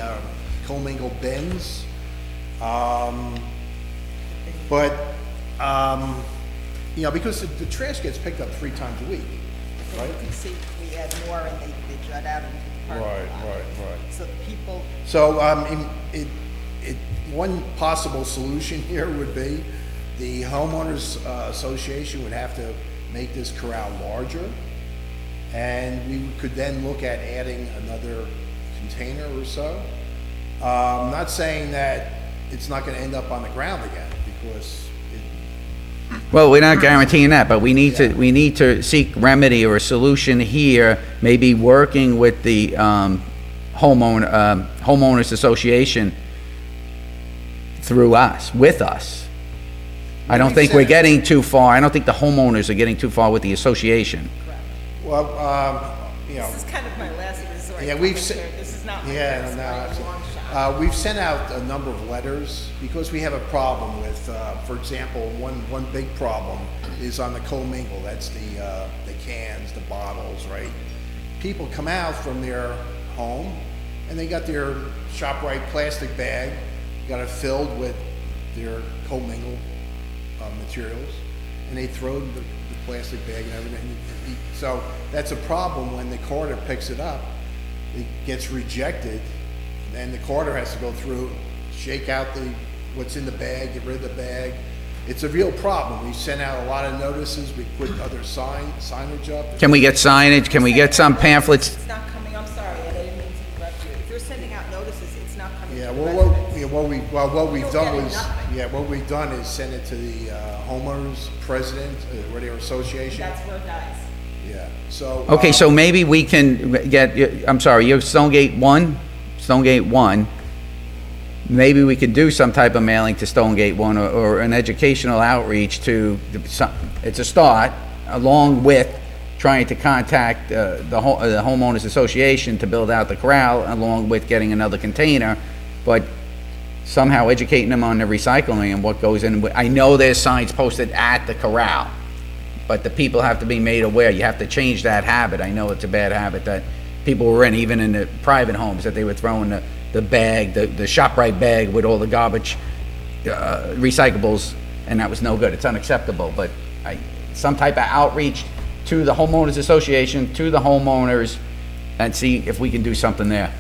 commingled bins. Because the trash gets picked up 3 times a week, right? You can see we add more and they jut out into the parking lot. Right. So people, So, one possible solution here would be the homeowners association would have to make this corral larger, and we could then look at adding another container or so. I'm not saying that it's not gonna end up on the ground again, because Well, we're not guaranteeing that, but we need to seek remedy or a solution here, maybe working with the homeowners association through us, with us. I don't think we're getting too far. I don't think the homeowners are getting too far with the association. well, this is kind of my last resort. Yeah, we've coming se- here. This is not my Yeah, first no, by a absolutely. long shot. We've sent out a number of letters because we have a problem with, for example, one big problem is on the commingle. That's the cans, the bottles, right? People come out from their home and they got their ShopRite plastic bag, got it filled with their commingle materials, and they throw the plastic bag and everything. So that's a problem when the Carter picks it up. It gets rejected, and the Carter has to go through, shake out what's in the bag, get rid of the bag. It's a real problem. We sent out a lot of notices. We put other signage up. Can we get signage? Can we get some pamphlets? It's not coming, I'm sorry, I didn't mean to interrupt you. If you're sending out notices, it's not coming Yeah, to the well, residents. what we've You're done getting was, nothing. what we've done is send it to the homeowners president, radio association. That's where it dies. Yeah, so. Okay, so maybe we can get, I'm sorry, you're Stonegate 1? Stonegate 1. Maybe we could do some type of mailing to Stonegate 1 or an educational outreach to, it's a start, along with trying to contact the homeowners association to build out the corral, along with getting another container, but somehow educating them on the recycling and what goes in. I know there's signs posted at the corral, but the people have to be made aware. You have to change that habit. I know it's a bad habit that people were in, even in the private homes, that they were throwing the bag, the ShopRite bag with all the garbage, recyclables, and that was no good. It's unacceptable, but some type of outreach to the homeowners association, to the homeowners, and see if we can do something there.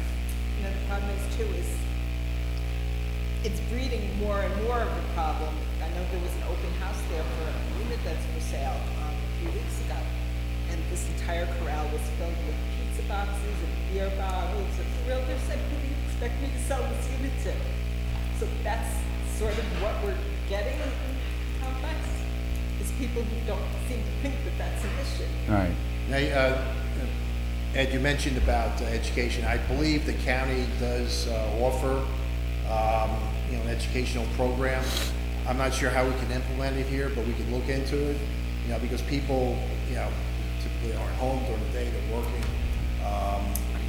You know, the problem is too, is it's breeding more and more of a problem. I know there was an open house there for a unit that's for sale a few weeks ago, and this entire corral was filled with pizza boxes and beer bottles, and the realtor said, who do you expect me to sell this unit to? So that's sort of what we're getting in the complex, is people who don't seem to think that that's an issue. All right. Now, Ed, you mentioned about education. I believe the county does offer an educational program. I'm not sure how we can implement it here, but we can look into it, because people, typically aren't home during the day, they're working,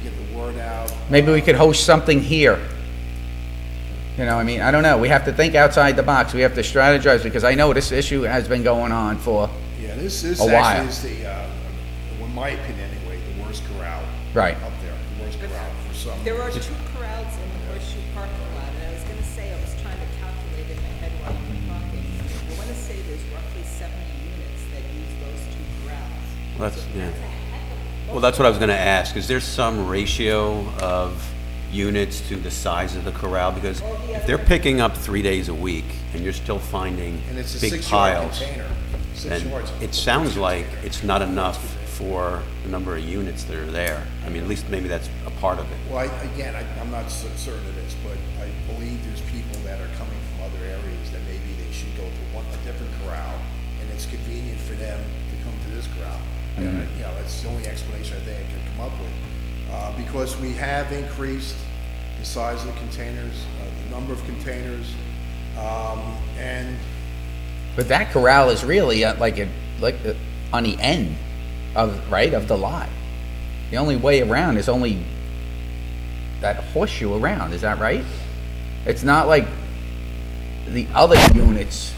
get the word out. Maybe we could host something here. I don't know. We have to think outside the box. We have to strategize, because I know this issue has been going on for Yeah, this a actually while. is in my opinion anyway, the worst corral. Right. Up there, the worst corral for some. There are 2 corrals in the horseshoe parking lot, and I was gonna say, I was trying to calculate in my head while you were talking. I wanna say there's roughly 70 units that use those 2 corrals. Well, Well, that's what I was going to ask. Is there some ratio of units to the size of the corral? Because if they're picking up 3 days a week and you're still finding And it's a big 6-yard piles, container. 6 then yards. it sounds like it's not enough for the number of units that are there. I mean, at least maybe that's a part of it. Well, I'm not certain of this, but I believe there's people that are coming from other areas that maybe they should go to a different corral, and it's convenient for them to come to this corral. That's the only explanation I think I can come up with. Because we have increased the size of the containers, the number of containers, and But that corral is really on the end of the lot. The only way around is only that horseshoe around. Is that right? It's not like the other units.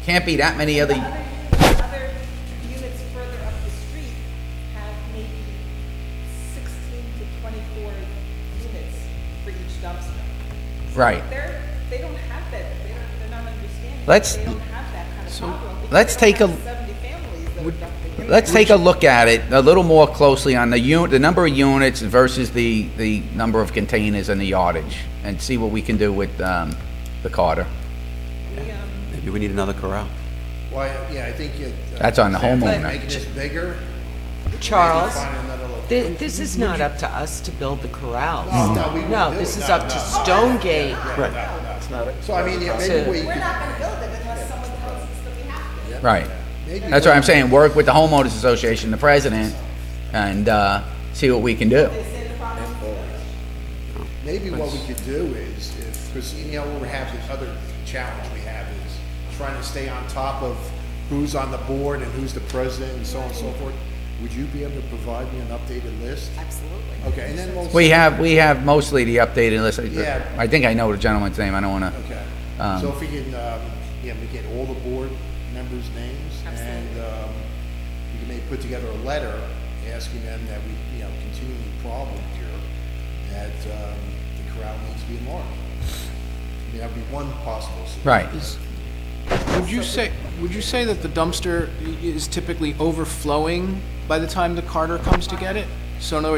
Can't be that many other. Other units further up the street have maybe 16 to 24 units for each dumpster. Right. They don't have that, they're not understanding. Let's- They don't have that kind of problem. because let's they take don't a- have 70 families that are dumping. Let's take a look at it a little more closely on the number of units versus the number of containers and the yardage, and see what we can do with the Carter. Maybe we need another corral. well, I think That's on the homeowner. Making this bigger. Charles, maybe find another location. this is not up to us to build the corrals. No, we wouldn't No, do this it. is No, up to no. Stonegate. So I mean, maybe we We're could, not gonna build it unless someone tells us that we have to. Right. maybe That's what I'm saying. Work with the homeowners association, the president, and see what we can do. Maybe what we could do is, because we have this other challenge we have is trying to stay on top of who's on the board and who's the president and so on and so forth. Would you be able to provide me an updated list? Absolutely. Okay, and then we'll. We have mostly the updated list. Yeah. I think I know the gentleman's name. I don't want to. Okay, Um, so if we can, we get all the board members' names, and we can maybe put together a letter asking them that we, continue the problem here, that the corral needs to be enlarged. I mean, that'd be one possible solution. Right. Would you say that the dumpster is typically overflowing by the time the carter comes to get it? So in other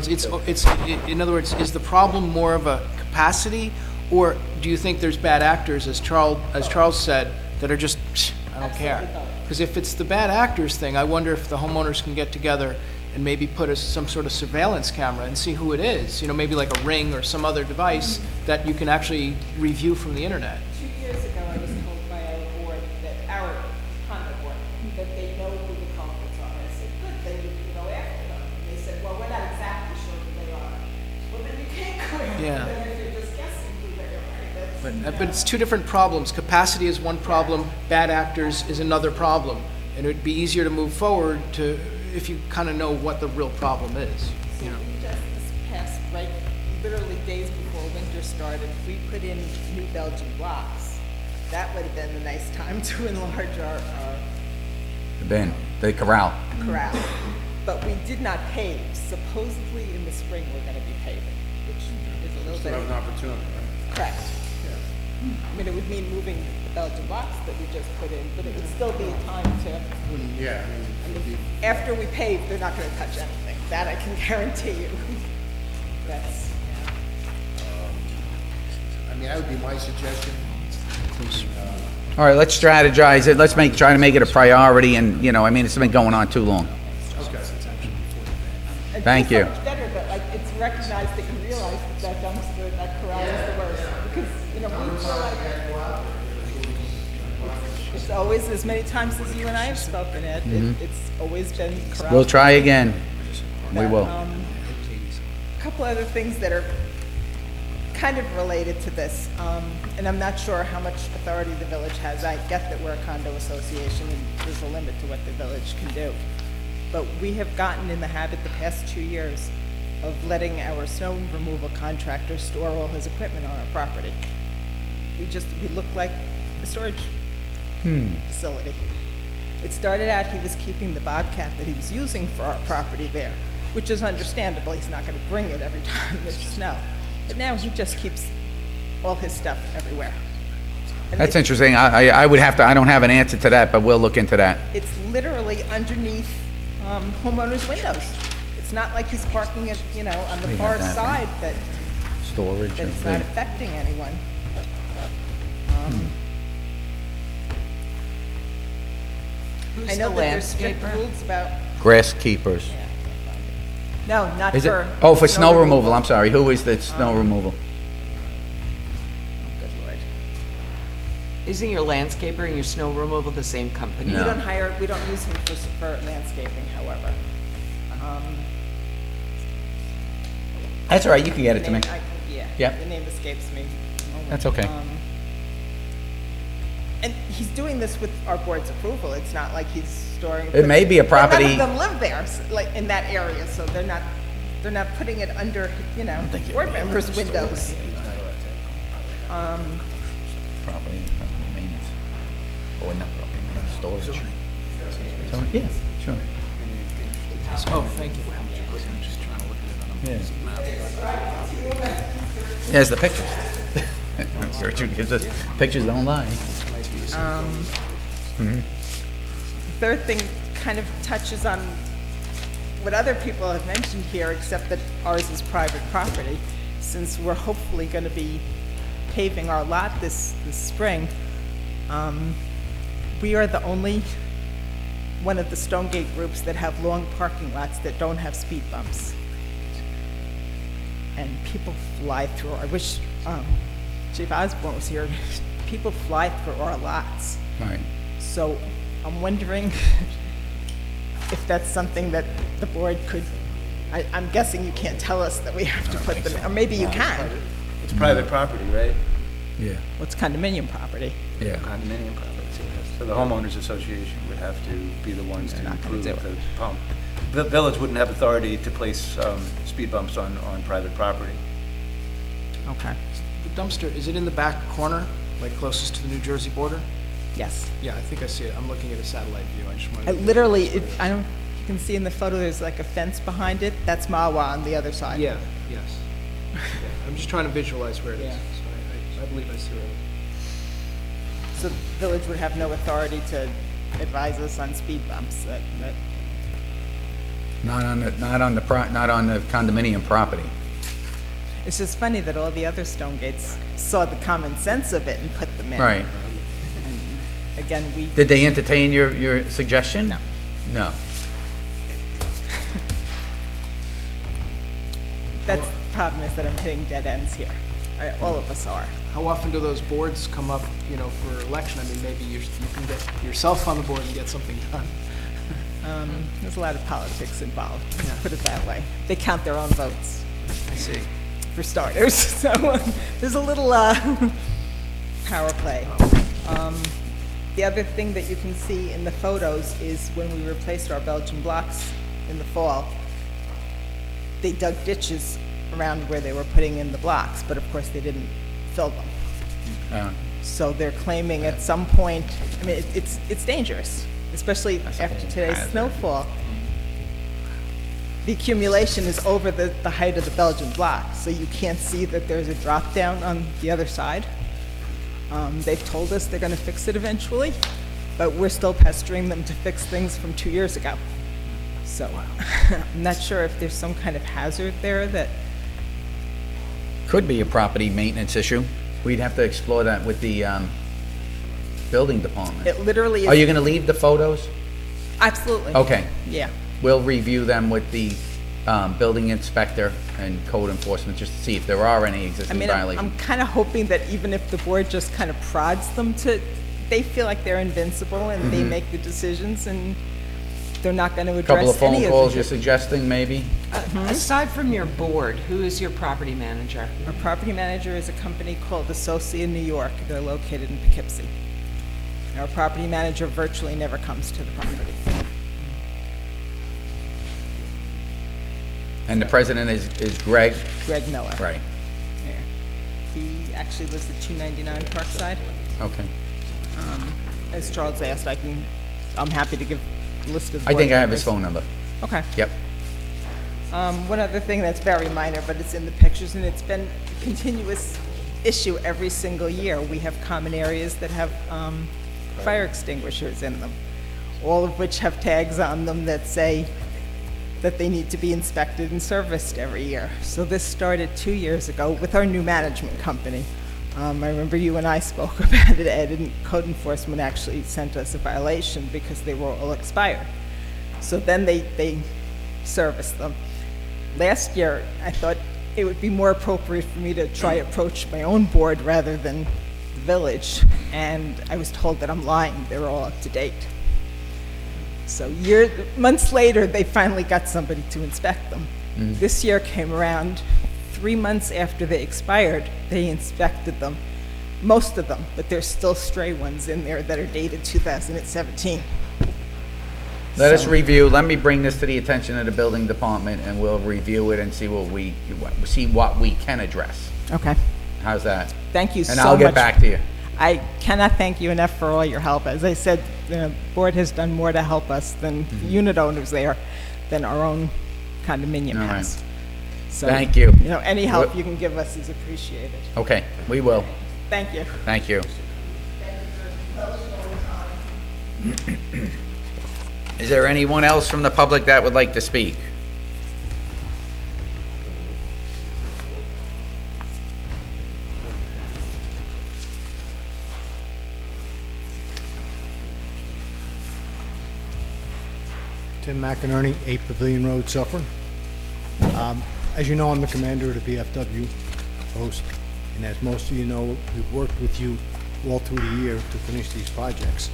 words, is the problem more of a capacity, or do you think there's bad actors, as Charles said, that are just, I don't care? Because if it's the bad actors thing, I wonder if the homeowners can get together and maybe put some sort of surveillance camera and see who it is, maybe like a Ring or some other device that you can actually review from the internet. 2 years ago, I was told by our board, our conduct board, that they know who the culprits are. I said, good, then you can go after them. And they said, well, we're not exactly sure who they are. Well, then you can't go after Yeah. them if you're just guessing who they are. But it's 2 different problems. Capacity is one problem, bad actors is another problem. And it would be easier to move forward if you kind of know what the real problem is. So we just this past, literally days before winter started, we put in new Belgian blocks. That would have been a nice time to enlarge our The corral. corral. But we did not pave. Supposedly in the spring, we're gonna be paving, which is a little Still bit. have an opportunity, right? Correct. I mean, it would mean moving the Belgian blocks that we just put in, but it would still be time to, Yeah, I mean, after we pave, they're not gonna touch anything. That I can guarantee you. That's, that would be my suggestion. All right, let's strategize it. Let's try to make it a priority, and it's been going on too long. and Thank do so you. much better that it's recognized that you realize that dumpster, that corral is the worst. Because, we feel like it's always, as many times as you and I have spoken, Ed, it's always been corral. We'll try again. We will. A couple other things that are kind of related to this, and I'm not sure how much authority the village has. I get that we're a condo association and there's a limit to what the village can do. But we have gotten in the habit the past 2 years of letting our snow removal contractor store all his equipment on our property. We look like a storage facility. It started out he was keeping the Bobcat that he was using for our property there, which is understandable. He's not going to bring it every time there's snow. But now he just keeps all his stuff everywhere. And That's interesting. I would have to, I don't have an answer to that, but we'll look into that. It's literally underneath homeowners' windows. It's not like he's parking it, on the We far have that, side that Storage it's of not the, affecting anyone. I know that there's strict rules about, grass keepers. no, not Is it? for. Oh, for snow removal, I'm sorry. Who is the snow removal? Good Lord. Isn't your landscaper and your snow removal the same company? We don't use him for landscaping, however. That's all right, you can get it to me. Yeah. Yep. The name escapes me. at the moment. That's okay. And he's doing this with our board's approval. It's not like he's storing. It may be a property- None of them live there, like in that area, so they're not putting it under, board members' windows. Property maintenance. Or not property maintenance, storage. So, yeah, sure. Oh, thank you. Yeah. There's the pictures. Gertrude gives us, pictures don't lie. Third thing kind of touches on what other people have mentioned here, except that ours is private property. Since we're hopefully going to be paving our lot this spring, we are the only one of the Stonegate groups that have long parking lots that don't have speed bumps. And people fly through. I wish Chief Osborne was here. People fly through our lots. Right. So I'm wondering if that's something that the board could, I'm guessing you can't tell us that we have to put them, or maybe you can. It's private property, right? Yeah. What's condominium property? Yeah. Condominium property. So the homeowners association would have to be the ones to They're not gonna approve do the pump. The village wouldn't have authority to place speed bumps on private property. Okay. The dumpster, is it in the back corner, like closest to the New Jersey border? Yes. Yeah, I think I see it. I'm looking at a satellite view. I just wanted to. Literally, you can see in the photo, there's like a fence behind it. That's Mawa on the other side. Yeah, yes. Yeah, I'm just trying to visualize where it is. Yeah. So I believe I see it. So the village would have no authority to advise us on speed bumps. Not on the condominium property. It's just funny that all the other Stonegates saw the common sense of it and put them in. Right. Again, we. Did they entertain your suggestion? No. No. That's the problem, is that I'm hitting dead ends here. All of us are. How often do those boards come up, for election? I mean, maybe you can get yourself on the board and get something done. There's a lot of politics involved, put it that way. They count their own votes, I see. for starters, so there's a little power play. The other thing that you can see in the photos is when we replaced our Belgian blocks in the fall, they dug ditches around where they were putting in the blocks, but of course they didn't fill them. So they're claiming at some point, I mean, it's dangerous, especially after today's snowfall. The accumulation is over the height of the Belgian block, so you can't see that there's a drop down on the other side. They've told us they're gonna fix it eventually, but we're still pestering them to fix things from 2 years ago. So I'm not sure if there's some kind of hazard there that, Could be a property maintenance issue. We'd have to explore that with the building department. it literally is. Are you going to leave the photos? Absolutely. Okay. Yeah. We'll review them with the building inspector and code enforcement, just to see if there are any I existing mean, violations. I'm kind of hoping that even if the board just kind of prods them to, they feel like they're invincible and they make the decisions, and they're not going to Couple of address phone any calls of you're the... suggesting, maybe? Aside from your board, who is your property manager? Our property manager is a company called Associa New York. They're located in Poughkeepsie. Our property manager virtually never comes to the property. And the president is Greg? Greg Miller. Right, Yeah. He actually lives at 299 Parkside. okay. As Charles asked, I'm happy to give a list of... I think board I have his members. phone number. Okay. Yep. One other thing that's very minor, but it's in the pictures, and it's been a continuous issue every single year. We have common areas that have fire extinguishers in them, all of which have tags on them that say that they need to be inspected and serviced every year. So this started 2 years ago with our new management company. I remember you and I spoke about it, Ed, and code enforcement actually sent us a violation because they were all expired. So then they serviced them. Last year, I thought it would be more appropriate for me to try to approach my own board rather than the village, and I was told that I'm lying, they're all up to date. So months later, they finally got somebody to inspect them. This year came around, 3 months after they expired, they inspected them, most of them, but there's still stray ones in there that are dated 2017. Let us review, let me bring this to the attention of the building department, and we'll review it and see what we can address. Okay, How's that? thank you so And much. I'll get back to you. I cannot thank you enough for all your help. As I said, the board has done more to help us than the unit owners there, than our own condominium All right. has. So, Thank you. You know, any help you can give us is appreciated. Okay, we will. Thank you. Thank you. Is there anyone else from the public that would like to speak? Tim McInerney, 8 Pavilion Road, Suffern. As you know, I'm the commander of the VFW post, and as most of you know, we've worked with you all through the year to finish these projects.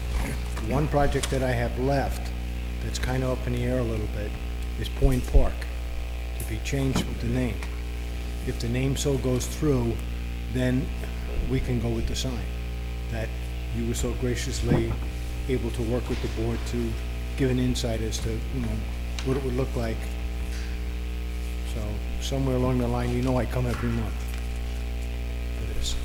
One project that I have left that's kind of up in the air a little bit is Point Park, to be changed with the name. If the name so goes through, then we can go with the sign that you were so graciously able to work with the board to give an insight as to, you know, what it would look like. So somewhere along the line, you know I come every month for this.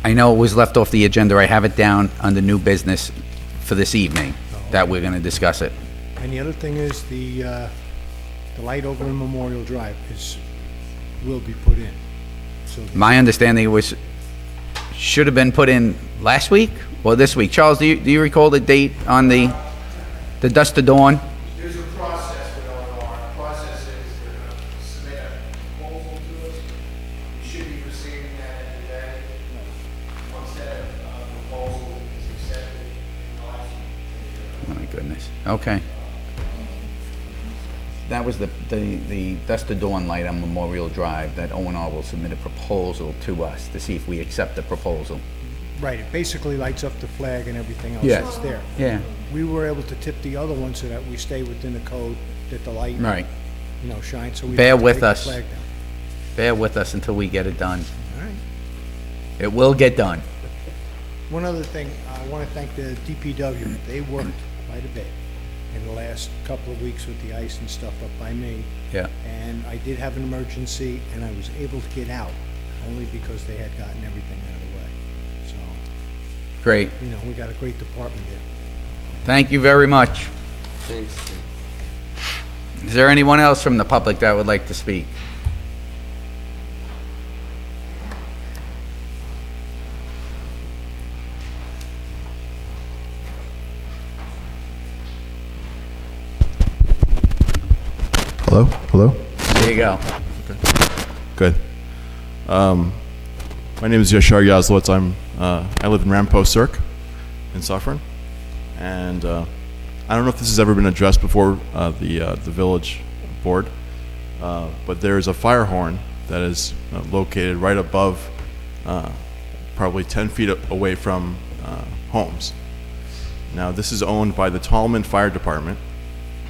I know it was left off the agenda. I have it down under new business for this evening, that we're going to discuss it. And the other thing is the light over in Memorial Drive will be put in. So My understanding should have been put in last week or this week. Charles, do you recall the date on the dusk to dawn? There's a process with ONR. The process is they're going to submit a proposal to us. We should be receiving that any day. Once that proposal is accepted, we'll actually Oh, my goodness. Okay. That was the dusk to dawn light on Memorial Drive, that O&R will submit a proposal to us to see if we accept the proposal. right, it basically lights up the flag and everything else Yeah. that's there. Yeah. We were able to tip the other one so that we stay within the code, that the light, Right. you know, shines, so we Bear don't have to with take the us. flag down. Bear with us until we get it done. All right. It will get done. One other thing, I want to thank the DPW. They worked quite a bit in the last couple of weeks with the ice and stuff up by me. Yeah. And I did have an emergency, and I was able to get out, only because they had gotten everything out of the way. So, Great. you know, we got a great department there. Thank you very much. Thanks, Tim. Is there anyone else from the public that would like to speak? Hello? Hello? There you go. Good. My name is Yashar Yazlowitz. I live in Rampo Cirque in Suffern. And I don't know if this has ever been addressed before the village board, but there's a fire horn that is located right above, probably 10 feet away from homes. Now, this is owned by the Tallman Fire Department,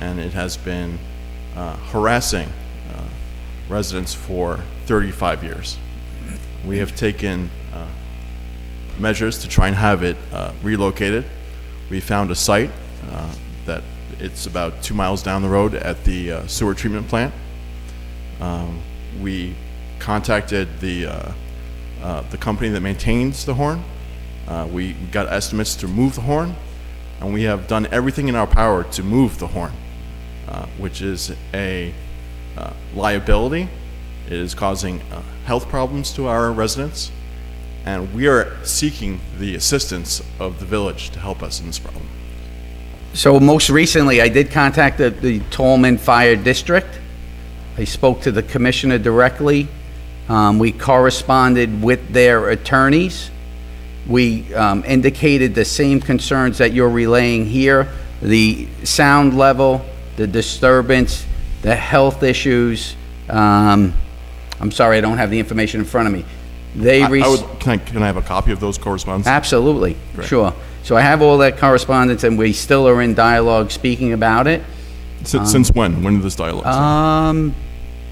and it has been harassing residents for 35 years. We have taken measures to try and have it relocated. We found a site that it's about 2 miles down the road at the sewer treatment plant. We contacted the company that maintains the horn. We got estimates to move the horn, and we have done everything in our power to move the horn, which is a liability. It is causing health problems to our residents, and we are seeking the assistance of the village to help us in this problem. So most recently, I did contact the Tolman Fire District. I spoke to the commissioner directly. We corresponded with their attorneys. We indicated the same concerns that you're relaying here, the sound level, the disturbance, the health issues. I'm sorry, I don't have the information in front of me. Can I have a copy of those correspondence? Absolutely, Great. sure. So I have all that correspondence, and we still are in dialogue speaking about it. Since when? When did this dialogue start?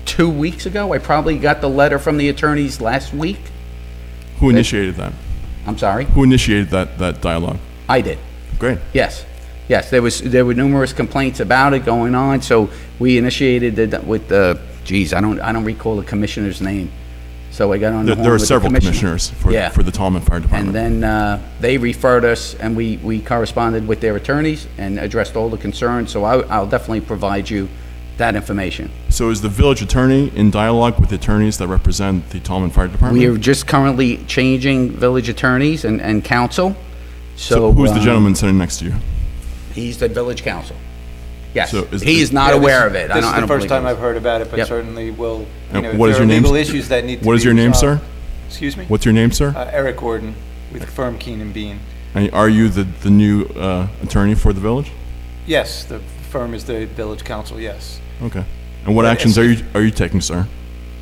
2 weeks ago. I probably got the letter from the attorneys last week. Who initiated that? I'm sorry? Who initiated that dialogue? I did. Great. Yes. Yes, there were numerous complaints about it going on, so we initiated it with the, I don't recall the commissioner's name. So I got on the horn There are with the several commissioner. commissioners for Yeah. the Tallman Fire Department. And then they referred us, and we corresponded with their attorneys and addressed all the concerns, so I'll definitely provide you that information. So is the village attorney in dialogue with the attorneys that represent the Tallman Fire Department? We are just currently changing village attorneys and counsel. So who's the gentleman sitting next to you? He's the village counsel. Yes, So he is not aware of it. This is the first believe time he is. I've heard about it, but Yep. certainly will, And if what is there are your name, legal sir? issues that need to be What is your name, resolved- sir? Excuse me? What's your name, sir? Eric Gordon with the firm Keen and Bean. And are you the new attorney for the village? Yes, the firm is the village council, yes. Okay. And what But actions it's- are you taking, sir?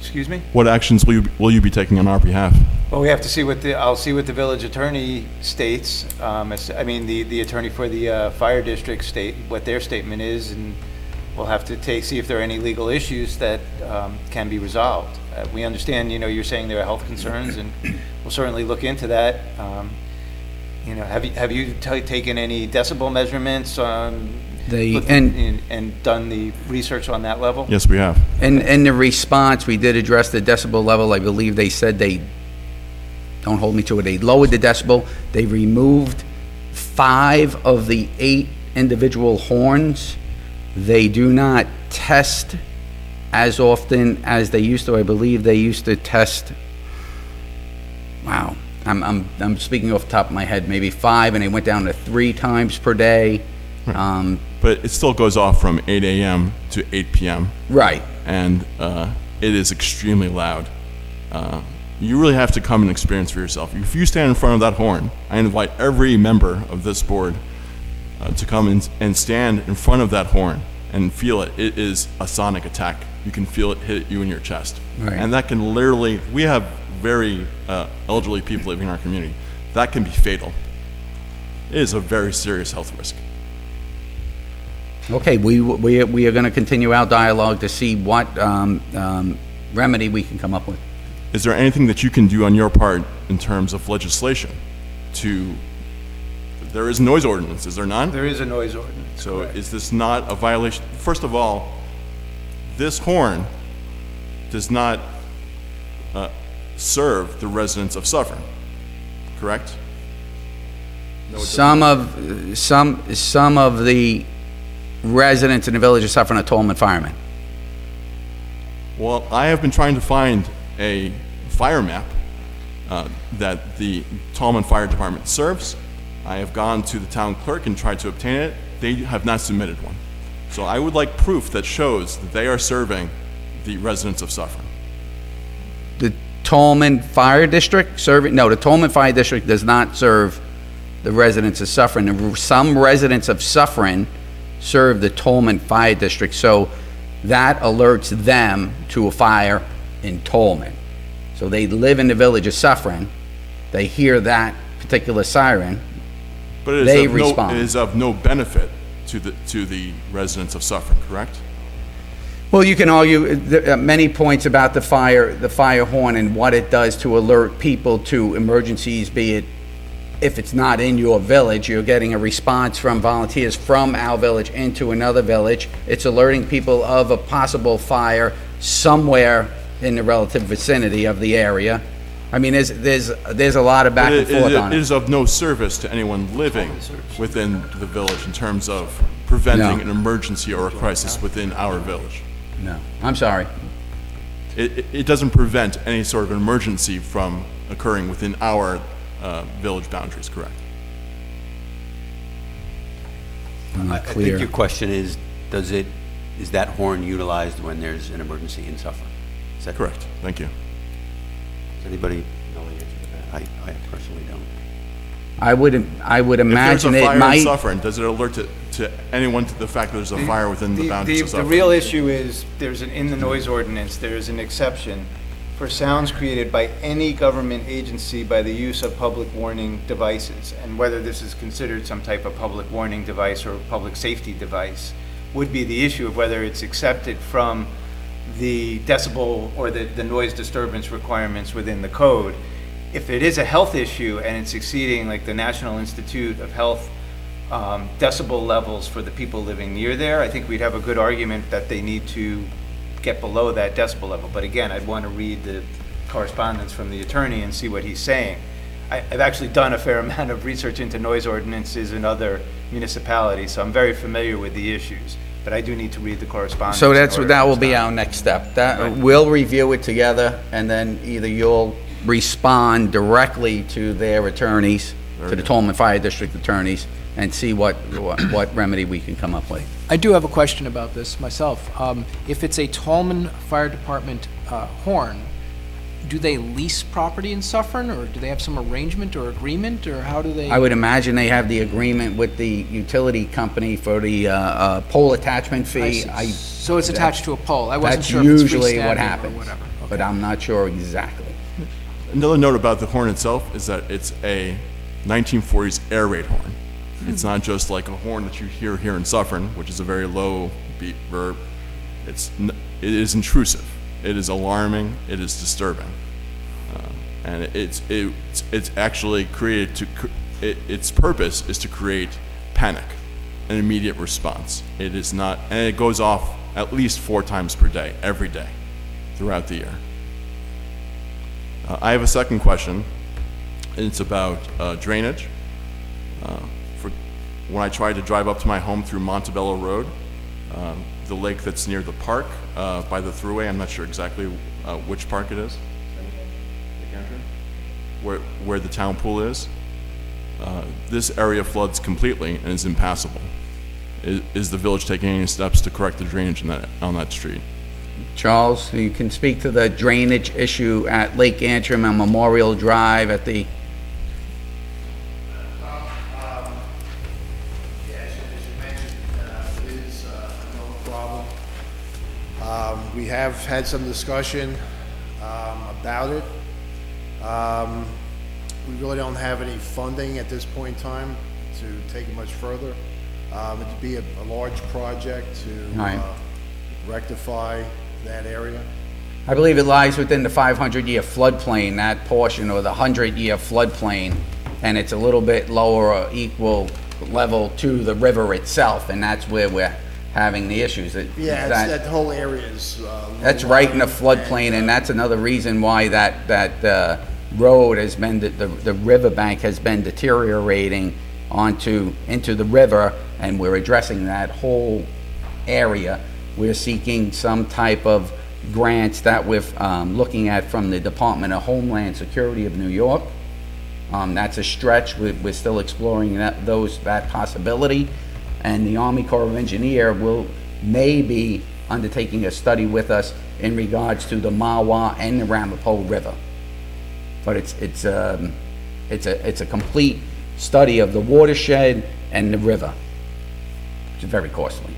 Excuse me? What actions will you be taking on our behalf? Well, we have to see I'll see what the village attorney states. The attorney for the fire district state, what their statement is, and we'll have to see if there are any legal issues that can be resolved. We understand, you're saying there are health concerns, and we'll certainly look into that. Have you taken any decibel measurements and done the research on that level? Yes, we have. And in the response, we did address the decibel level. I believe they said don't hold me to it, they lowered the decibel. They removed 5 of the 8 individual horns. They do not test as often as they used to. I believe they used to test, wow, I'm speaking off the top of my head, maybe 5, and they went down to 3 times per day. But it still goes off from 8 a.m. to 8 p.m. Right. And it is extremely loud. You really have to come and experience for yourself. If you stand in front of that horn, I invite every member of this board to come and stand in front of that horn and feel it. It is a sonic attack. You can feel it hit you in your chest. Right. And that can literally, we have very elderly people living in our community. That can be fatal. It is a very serious health risk. Okay, we are going to continue our dialogue to see what remedy we can come up with. Is there anything that you can do on your part in terms of legislation there is noise ordinance, is there not? There is a noise ordinance. So correct. is this not a violation? First of all, this horn does not serve the residents of Suffern, correct? No, it does not. Some of the residents in the village of Suffern are Tolman firemen. Well, I have been trying to find a fire map that the Tallman Fire Department serves. I have gone to the town clerk and tried to obtain it. They have not submitted one. So I would like proof that shows that they are serving the residents of Suffern. The Tolman Fire District the Tolman Fire District does not serve the residents of Suffern. Some residents of Suffern serve the Tolman Fire District, so that alerts them to a fire in Tolman. So they live in the village of Suffern, they hear that particular siren, But it they is respond. it is of no benefit to the residents of Suffern, correct? Well, you can argue many points about the fire horn and what it does to alert people to emergencies, be it if it's not in your village, you're getting a response from volunteers from our village into another village. It's alerting people of a possible fire somewhere in the relative vicinity of the area. I mean, there's a lot of back and forth on It it. is of no service to anyone living within the village in terms of preventing an emergency or a crisis within our village. No, I'm sorry. It doesn't prevent any sort of emergency from occurring within our village boundaries, correct? I'm I not think clear. your question is, is that horn utilized when there's an emergency in Suffern? Is that Correct, thank you. Does anybody know the answer to that? I personally don't. I would If imagine there's a it fire in might. Suffern, does it alert to anyone to the fact that there's a fire within the boundaries of The Suffern? real issue is, in the noise ordinance, there is an exception for sounds created by any government agency by the use of public warning devices. And whether this is considered some type of public warning device or public safety device would be the issue of whether it's accepted from the decibel or the noise disturbance requirements within the code. If it is a health issue and it's exceeding like the National Institute of Health decibel levels for the people living near there, I think we'd have a good argument that they need to get below that decibel level. But again, I'd want to read the correspondence from the attorney and see what he's saying. I've actually done a fair amount of research into noise ordinances in other municipalities, so I'm very familiar with the issues. But I do need to read the correspondence. So in order to that will be understand. our next step. That, Right. we'll review it together, and then either you'll respond directly to their attorneys, to the Tolman Fire District attorneys, and see what remedy we can come up with. I do have a question about this myself. If it's a Tolman Fire Department horn, do they lease property in Suffern, or do they have some arrangement or agreement, or how do they? I would imagine they have the agreement with the utility company for the pole attachment fee. I see. So it's attached to a pole. I wasn't That's sure if it's usually what freestanding or happens, whatever. but I'm not sure exactly. Another note about the horn itself is that it's a 1940s air raid horn. It's not just like a horn that you hear here in Suffern, which is a very low beat verb. It is intrusive. It is alarming. It is disturbing, and it's actually created to. Its purpose is to create panic, an immediate response. It is not, and it goes off at least 4 times per day, every day, throughout the year. I have a second question. It's about drainage. When I tried to drive up to my home through Montebello Road, the lake that's near the park by the thruway, I'm not sure exactly which park it is, where the town pool is. This area floods completely and is impassable. Is the village taking any steps to correct the drainage on that street? Charles, you can speak to the drainage issue at Lake Antrim and Memorial Drive at the, As you mentioned, it is a known problem. We have had some discussion about it. We really don't have any funding at this point in time to take it much further. It'd be a large project to Right. rectify that area. I believe it lies within the 500-year floodplain, that portion, or the 100-year floodplain, and it's a little bit lower or equal level to the river itself, and that's where we're having the issues. Yeah, that whole area is. That's right in the low-lying, floodplain, and that's another reason why that road has been, the riverbank has been deteriorating into the river, and we're addressing that whole area. We're seeking some type of grants that we're looking at from the Department of Homeland Security of New York. That's a stretch. We're still exploring that possibility, and the Army Corps of Engineer may be undertaking a study with us in regards to the Mawa and the Ramapo River. But it's a complete study of the watershed and the river, which is very costly.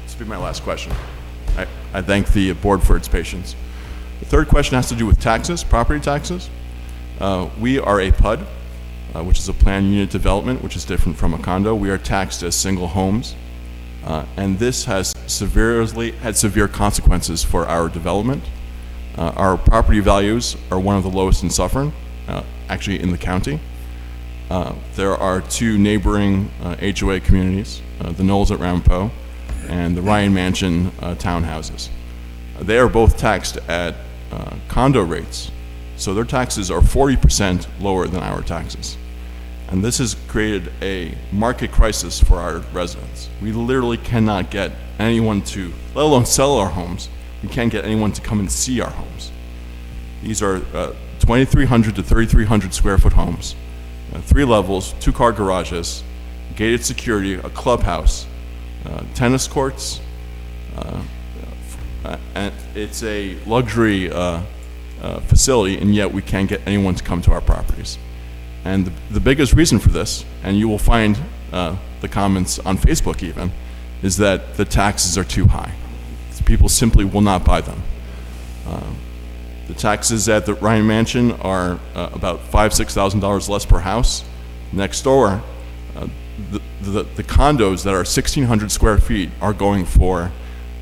This will be my last question. I thank the board for its patience. The third question has to do with taxes, property taxes. We are a PUD, which is a planned unit development, which is different from a condo. We are taxed as single homes, and this has had severe consequences for our development. Our property values are one of the lowest in Suffern, actually in the county. There are two neighboring HOA communities, the Knolls at Rampo and the Ryan Mansion townhouses. They are both taxed at condo rates, so their taxes are 40% lower than our taxes. And this has created a market crisis for our residents. We literally cannot get anyone to, let alone sell our homes, we can't get anyone to come and see our homes. These are 2,300 to 3,300 square foot homes, 3 levels, 2-car garages, gated security, a clubhouse, tennis courts, and it's a luxury facility, and yet we can't get anyone to come to our properties. And the biggest reason for this, and you will find the comments on Facebook even, is that the taxes are too high. People simply will not buy them. The taxes at the Ryan Mansion are about $5,000–6,000 less per house. Next door, the condos that are 1,600 square feet are going for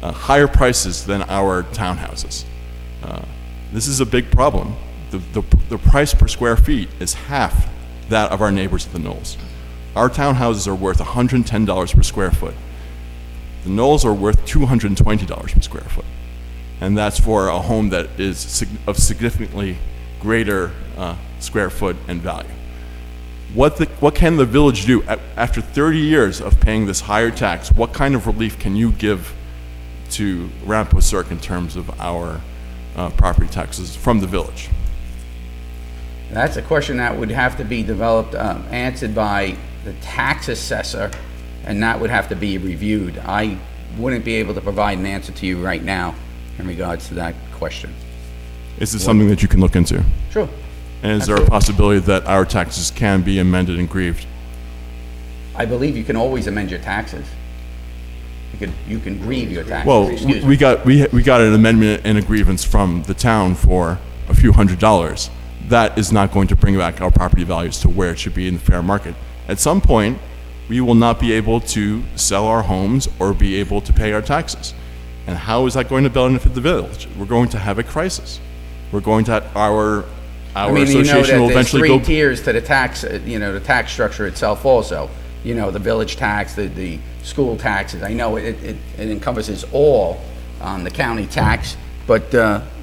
higher prices than our townhouses. This is a big problem. The price per square feet is half that of our neighbors at the Knolls. Our townhouses are worth $110 per square foot. The Knolls are worth $220 per square foot. And that's for a home that is of significantly greater square foot and value. What can the village do after 30 years of paying this higher tax? What kind of relief can you give to Rampo Cirque in terms of our property taxes from the village? That's a question that would have to be developed, answered by the tax assessor, and that would have to be reviewed. I wouldn't be able to provide an answer to you right now in regards to that question. Is this something that you can look into? Sure. And is there a possibility that our taxes can be amended and grieved? I believe you can always amend your taxes. You can grieve your taxes. Well, Excuse me. we got an amendment and a grievance from the town for a few $100s. That is not going to bring back our property values to where it should be in the fair market. At some point, we will not be able to sell our homes or be able to pay our taxes. And how is that going to benefit the village? We're going to have a crisis. We're going to have our association will eventually go. There's 3 tiers to the tax, the tax structure itself also. The village tax, the school taxes. I know it encompasses all the county tax, but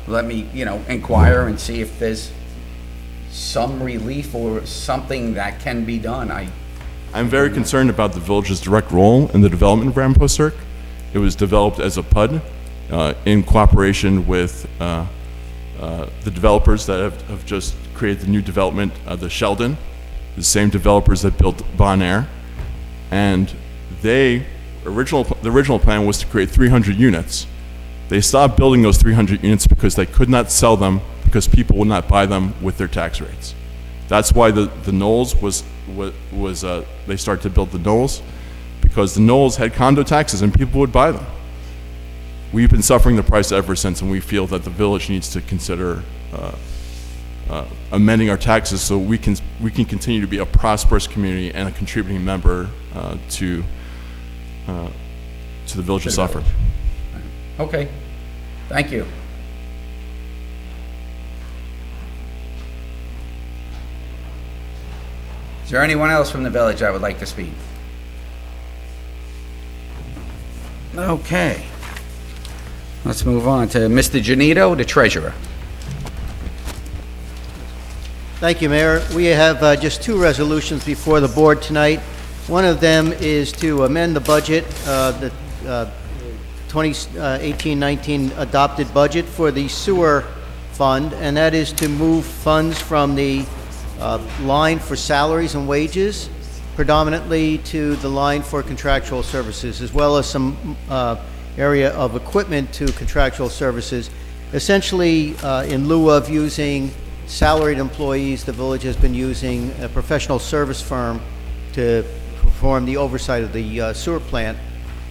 let me, inquire and see if there's some relief or something that can be done. I'm very concerned about the village's direct role in the development of Rampo Cirque. It was developed as a PUD in cooperation with the developers that have just created the new development, the Sheldon, the same developers that built Bon Air. And the original plan was to create 300 units. They stopped building those 300 units because they could not sell them because people would not buy them with their tax rates. That's why the Knolls they started to build the Knolls, because the Knolls had condo taxes and people would buy them. We've been suffering the price ever since, and we feel that the village needs to consider amending our taxes so we can continue to be a prosperous community and a contributing member to the village of Suffern. Okay, thank you. Is there anyone else from the village that would like to speak? Okay. Let's move on to Mr. Janito, the treasurer. Thank you, Mayor. We have just 2 resolutions before the board tonight. One of them is to amend the budget, the 2018-19 adopted budget for the sewer fund, and that is to move funds from the line for salaries and wages predominantly to the line for contractual services, as well as some area of equipment to contractual services. Essentially, in lieu of using salaried employees, the village has been using a professional service firm to perform the oversight of the sewer plant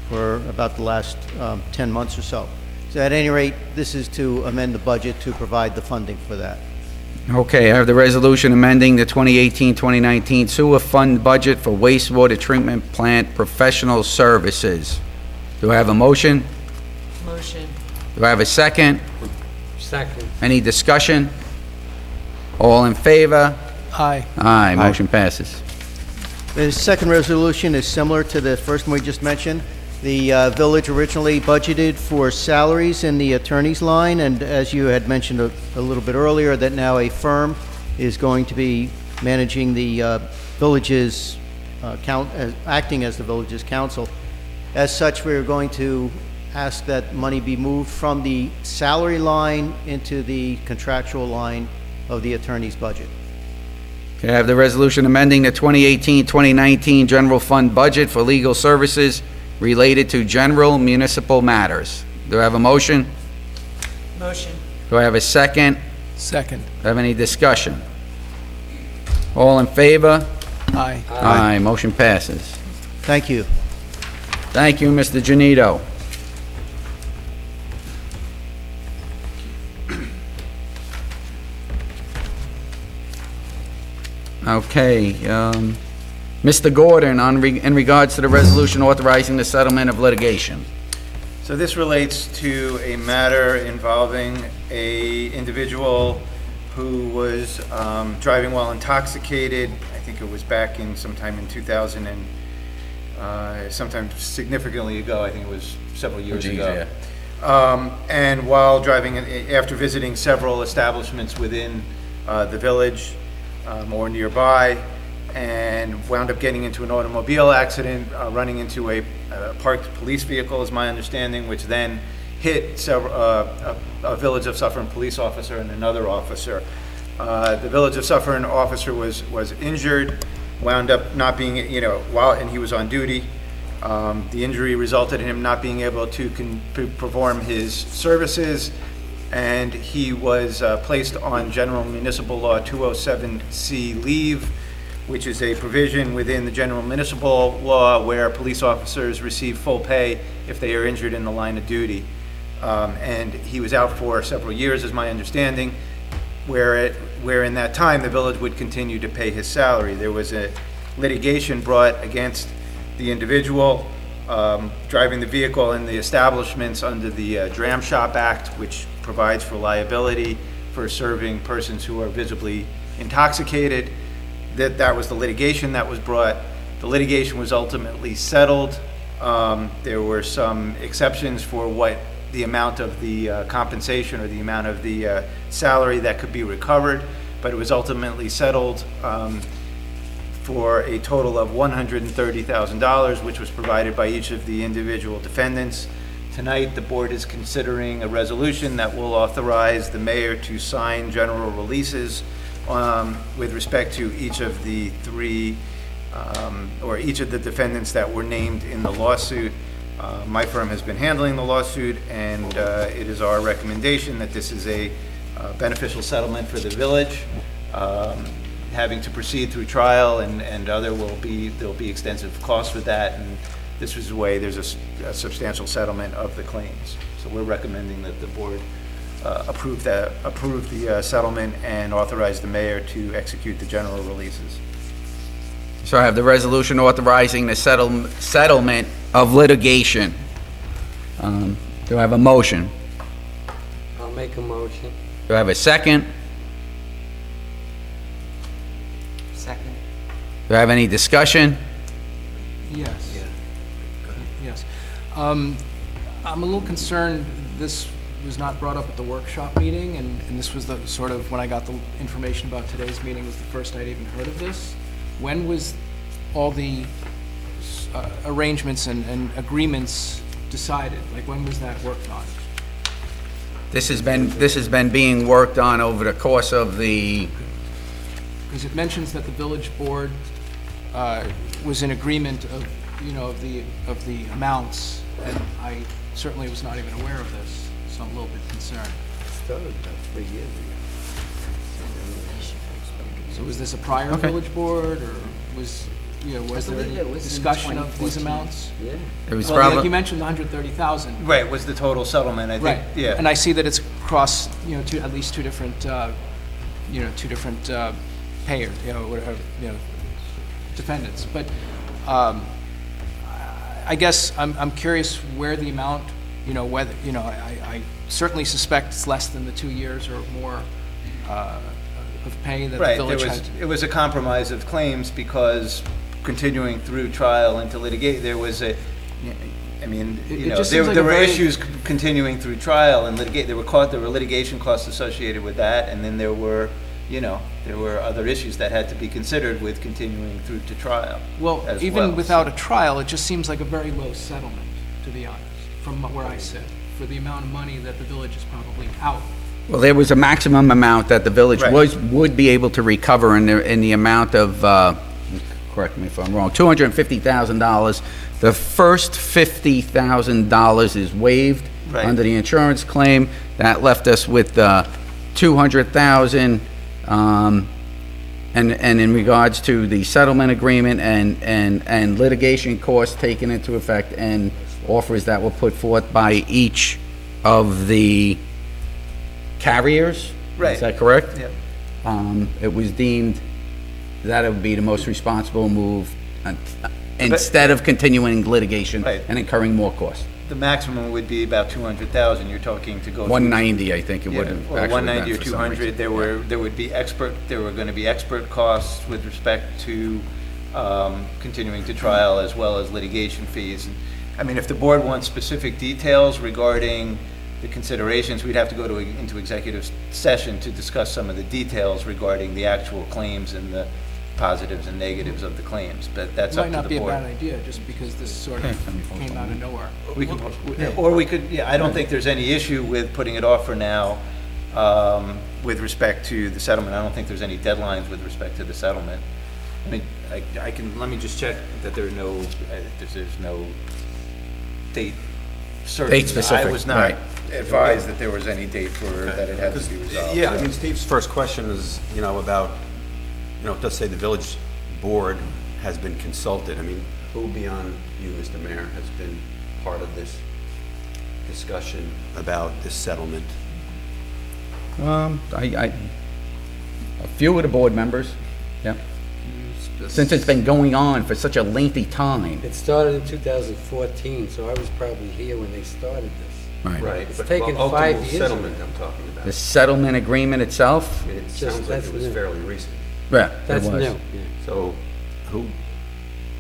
for about the last 10 months or so. So at any rate, this is to amend the budget to provide the funding for that. Okay, I have the resolution amending the 2018-2019 sewer fund budget for wastewater treatment plant professional services. Do I have a motion? Motion. Do I have a second? Second. Any discussion? All in favor? Aye. Aye, motion passes. The second resolution is similar to the first one we just mentioned. The village originally budgeted for salaries in the attorney's line, and as you had mentioned a little bit earlier, that now a firm is going to be managing the village's acting as the village's counsel. As such, we're going to ask that money be moved from the salary line into the contractual line of the attorney's budget. Okay, I have the resolution amending the 2018-2019 general fund budget for legal services related to general municipal matters. Do I have a motion? Motion. Do I have a second? Second. Do I have any discussion? All in favor? Aye. Aye, motion passes. Thank you. Thank you, Mr. Janito. Okay, Mr. Gordon, in regards to the resolution authorizing the settlement of litigation. So this relates to a matter involving a individual who was driving while intoxicated. I think it was back in sometime in 2000 and sometime significantly ago. I think it was several years ago. And while driving, after visiting several establishments within the village or nearby, and wound up getting into an automobile accident, running into a parked police vehicle, is my understanding, which then hit a Village of Suffern police officer and another officer. The Village of Suffern officer was injured, wound up not being, and he was on duty. The injury resulted in him not being able to perform his services, and he was placed on General Municipal Law 207C leave, which is a provision within the General Municipal Law where police officers receive full pay if they are injured in the line of duty. And he was out for several years, is my understanding, where in that time the village would continue to pay his salary. There was a litigation brought against the individual driving the vehicle in the establishments under the Dram Shop Act, which provides for liability for serving persons who are visibly intoxicated. That was the litigation that was brought. The litigation was ultimately settled. There were some exceptions for what the amount of the compensation or the amount of the salary that could be recovered, but it was ultimately settled for a total of $130,000, which was provided by each of the individual defendants. Tonight, the board is considering a resolution that will authorize the mayor to sign general releases with respect to each of the three, or each of the defendants that were named in the lawsuit. My firm has been handling the lawsuit, and it is our recommendation that this is a beneficial settlement for the village. Having to proceed through trial and other there'll be extensive costs with that, and this is a way there's a substantial settlement of the claims. So we're recommending that the board approve the settlement and authorize the mayor to execute the general releases. So I have the resolution authorizing the settlement of litigation. Do I have a motion? I'll make a motion. Do I have a second? Second. Do I have any discussion? Yes. Yes. I'm a little concerned this was not brought up at the workshop meeting, and this was the sort of, when I got the information about today's meeting, was the first I'd even heard of this. When was all the arrangements and agreements decided? Like, when was that worked on? This has been being worked on over the course of the, Because it mentions that the village board was in agreement of, of the amounts, and I certainly was not even aware of this, so I'm a little bit concerned. Started about 3 years ago. So was this a prior village board, or was there any discussion of these amounts? Yeah. it was Well, like probably, you mentioned, 130,000. Right, was the total settlement, I think. Right. Yeah. And I see that it's across, at least two different two different payers, whatever, defendants. But I guess I'm curious where the amount, whether, I certainly suspect it's less than the 2 years or more of pay that the Right, village had. it was a compromise of claims because continuing through trial into litigate, there was a, I mean, It just there seems like there a were very- issues continuing through trial and litigate, there were litigation costs associated with that, and then there were other issues that had to be considered with continuing through to trial. Well, as even well. without a trial, it just seems like a very low settlement, to be honest, from where I sit, for the amount of money that the village is probably out. Well, there was a maximum amount that the village Right. would be able to recover in the amount of, correct me if I'm wrong, $250,000. The first $50,000 is waived Right. under the insurance claim. That left us with $200,000. And in regards to the settlement agreement and litigation costs taken into effect and offers that were put forth by each of the carriers. Right. Is that correct? Yep. It was deemed that it would be the most responsible move instead of continuing litigation Right. and incurring more costs. The maximum would be about 200,000, you're talking to go through. 190, I think it would Yeah, have or actually 190 or been for some 200, reason. there were going to be expert costs with respect to continuing to trial as well as litigation fees. And, I mean, if the board wants specific details regarding the considerations, we'd have to go into executive session to discuss some of the details regarding the actual claims and the positives and negatives of the claims, but that's It up might to not the be a board. bad idea, just because this sort of came out of nowhere. We could, or we could, yeah, I don't think there's any issue with putting it off for now with respect to the settlement. I don't think there's any deadlines with respect to the settlement. I mean, I can, let me just check that there's no date certain. Date specific, I was not right. advised that there was any date for, that it had to be resolved. Yeah, I mean, Steve's first question is, about, it does say the village board has been consulted. I mean, who beyond you, Mr. Mayor, has been part of this discussion about this settlement? A few of the board members, yeah. Since it's been going on for such a lengthy time. It started in 2014, so I was probably here when they started this. Right. It's but taken ultimate 5 years. settlement I'm talking about. The settlement agreement itself, I mean, it Just- sounds like that's it was new. fairly recent. yeah, it That's was. new. Yeah. So who,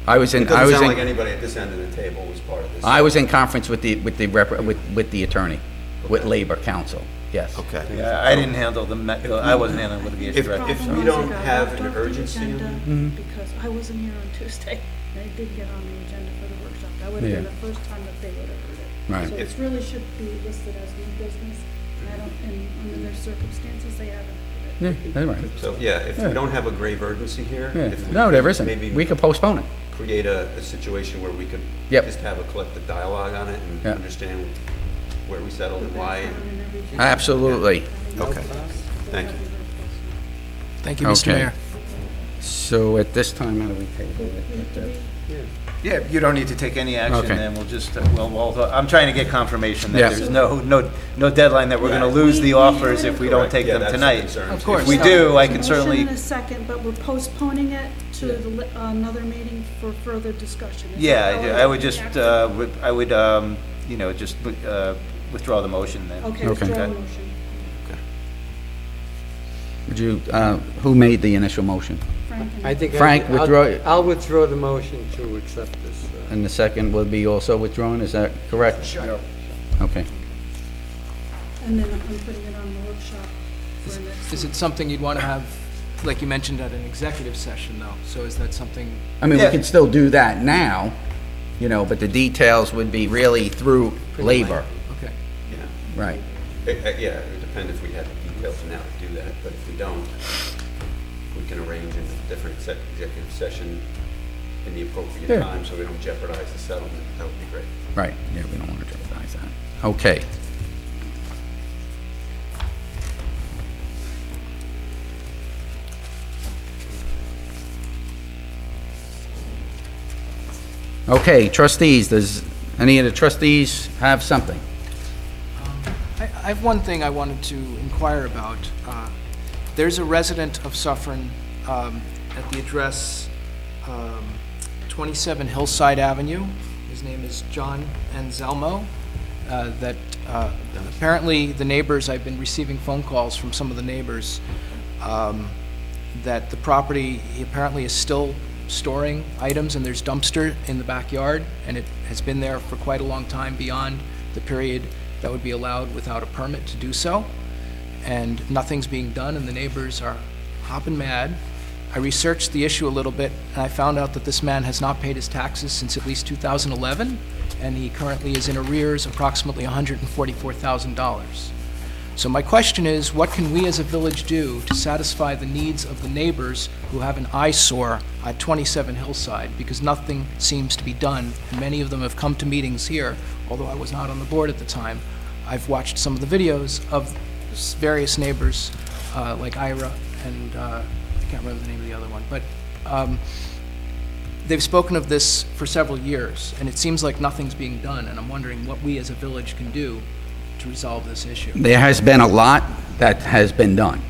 I was it in, doesn't sound like anybody at this end of the table was part of this. I was in conference with the attorney, with Labor Counsel, yes. Okay. Yeah, I didn't handle I wasn't handling litigation If directly. we don't have an urgency on that, Because I wasn't here on Tuesday, and I did get on the agenda for the workshop. That would have been Yeah. the first time that they would have heard it. Right. So it really should be listed as new business, and I don't, and under their circumstances, they haven't heard it. Yeah, that's right. so, yeah, if we don't have a grave urgency here. Yeah. if we No, there isn't. Maybe We could postpone it. create a situation where we could Yep. just have a collective dialogue on it and Yeah. understand where we settled and why. And everything. Absolutely. Okay, thank you. Thank you, Mr. Okay. Mayor. So at this time, how do we table it? Yeah, you don't need to take any action, Okay. then we'll just, I'm trying to get confirmation Yeah. that there's no deadline, that we're going to lose the offers if we don't take Yeah, them that's the tonight. concern. Of course. If we do, I can Motion certainly, and a second, but we're postponing it to another meeting for further discussion. Is that yeah, how I would it just, acts? I would, just withdraw the motion then. Okay, Okay. withdraw the Okay. motion. Would you, who made the initial motion? Frank and- I think Frank, withdraw- I'll withdraw the motion to accept this. And the second will be also withdrawn, is that correct? Sure. Okay. And then I'm putting it on the workshop for next Is week. it something you'd want to have, like you mentioned, at an executive session, though? So is that something, I mean, we Yeah. could still do that now, but the details would be really through labor. okay. Yeah. Right. Yeah, it would depend if we had the details now to do that, but if we don't, we can arrange a different executive session in the appropriate Yeah. time so we don't jeopardize the settlement. That would be great. Right, yeah, we don't want to jeopardize that. Okay. Okay, trustees, does any of the trustees have something? I have one thing I wanted to inquire about. There's a resident of Suffern at the address 27 Hillside Avenue. His name is John Anselmo. That apparently the neighbors, I've been receiving phone calls from some of the neighbors that the property, he apparently is still storing items, and there's dumpster in the backyard, and it has been there for quite a long time, beyond the period that would be allowed without a permit to do so. And nothing's being done, and the neighbors are hopping mad. I researched the issue a little bit, and I found out that this man has not paid his taxes since at least 2011, and he currently is in arrears approximately $144,000. So my question is, what can we as a village do to satisfy the needs of the neighbors who have an eyesore at 27 Hillside? Because nothing seems to be done, and many of them have come to meetings here, although I was not on the board at the time. I've watched some of the videos of various neighbors, like Ira, and I can't remember the name of the other one, but they've spoken of this for several years, and it seems like nothing's being done, and I'm wondering what we as a village can do to resolve this issue. There has been a lot that has been done.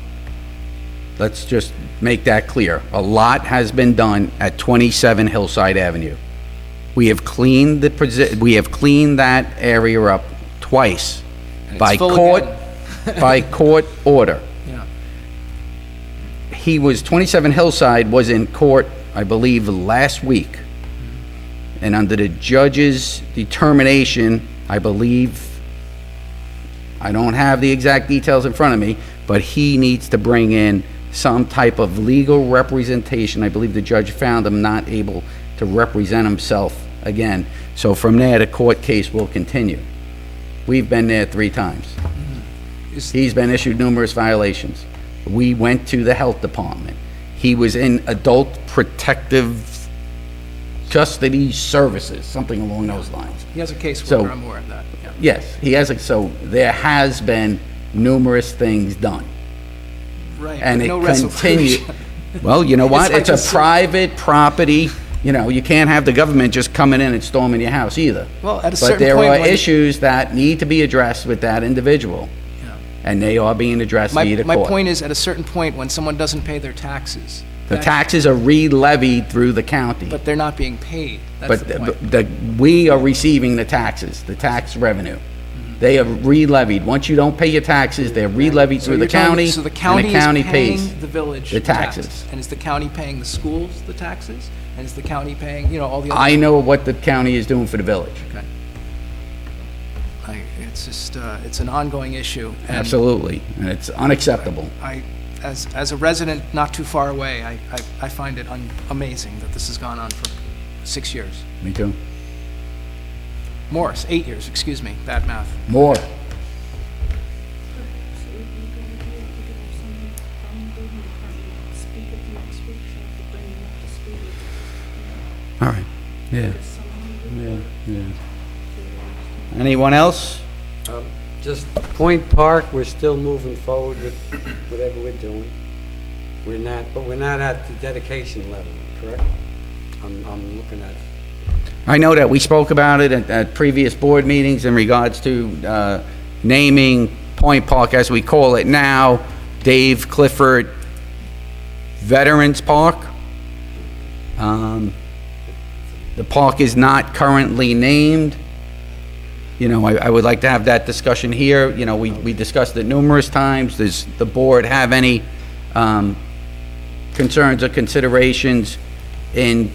Let's just make that clear. A lot has been done at 27 Hillside Avenue. We have cleaned that area up twice And it's by full court, again. by court order. Yeah. 27 Hillside was in court, I believe, last week. And under the judge's determination, I believe, I don't have the exact details in front of me, but he needs to bring in some type of legal representation. I believe the judge found him not able to represent himself again. So from there, the court case will continue. We've been there 3 times. He's been issued numerous violations. We went to the health department. He was in adult protective custody services, something along those lines. He has a case So- where I'm aware of that. Yeah. Yes, he has, so there has been numerous things done. Right. And but it no continues. resolution. Well, you know what? It's like It's a a private property. You know, you can't have the government just coming in and storming your house either. Well, at a But certain there point, are when- issues that need to be addressed with that individual, Yeah. and they are being addressed via the My court. point is, at a certain point, when someone doesn't pay their taxes, The that- taxes are re-levied through the county. but they're not being paid. That's the point. We are receiving the taxes, the tax revenue. They are re-levied. Once you don't pay your taxes, they're re-levied So through the you're telling me- county, So the and county the county is paying pays the village the taxes. And is the county paying the schools the taxes? And is the county paying, all the other? I know what the county is doing for the village. Okay. It's just, it's an ongoing issue. and Absolutely, and it's unacceptable. As a resident not too far away, I find it amazing that this has gone on for 6 years. Me too. More, 8 years, excuse me, bad math. More. All right, yeah. Anyone else? Just Point Park, we're still moving forward with whatever we're doing. We're not at the dedication level, correct? I'm looking at, I know that we spoke about it at previous board meetings in regards to naming Point Park, as we call it now, Dave Clifford Veterans Park. The park is not currently named. I would like to have that discussion here. We discussed it numerous times. Does the board have any concerns or considerations in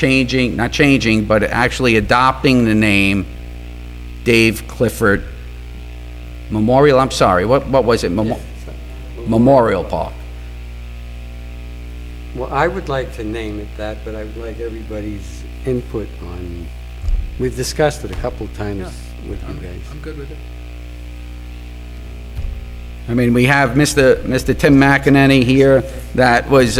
not changing, but actually adopting the name Dave Clifford Memorial, I'm sorry, what was it? Memorial Park. well, I would like to name it that, but I would like everybody's input on, we've discussed it a couple of times with you guys. I'm good with it. I mean, we have Mr. Tim Mckinney here, that was,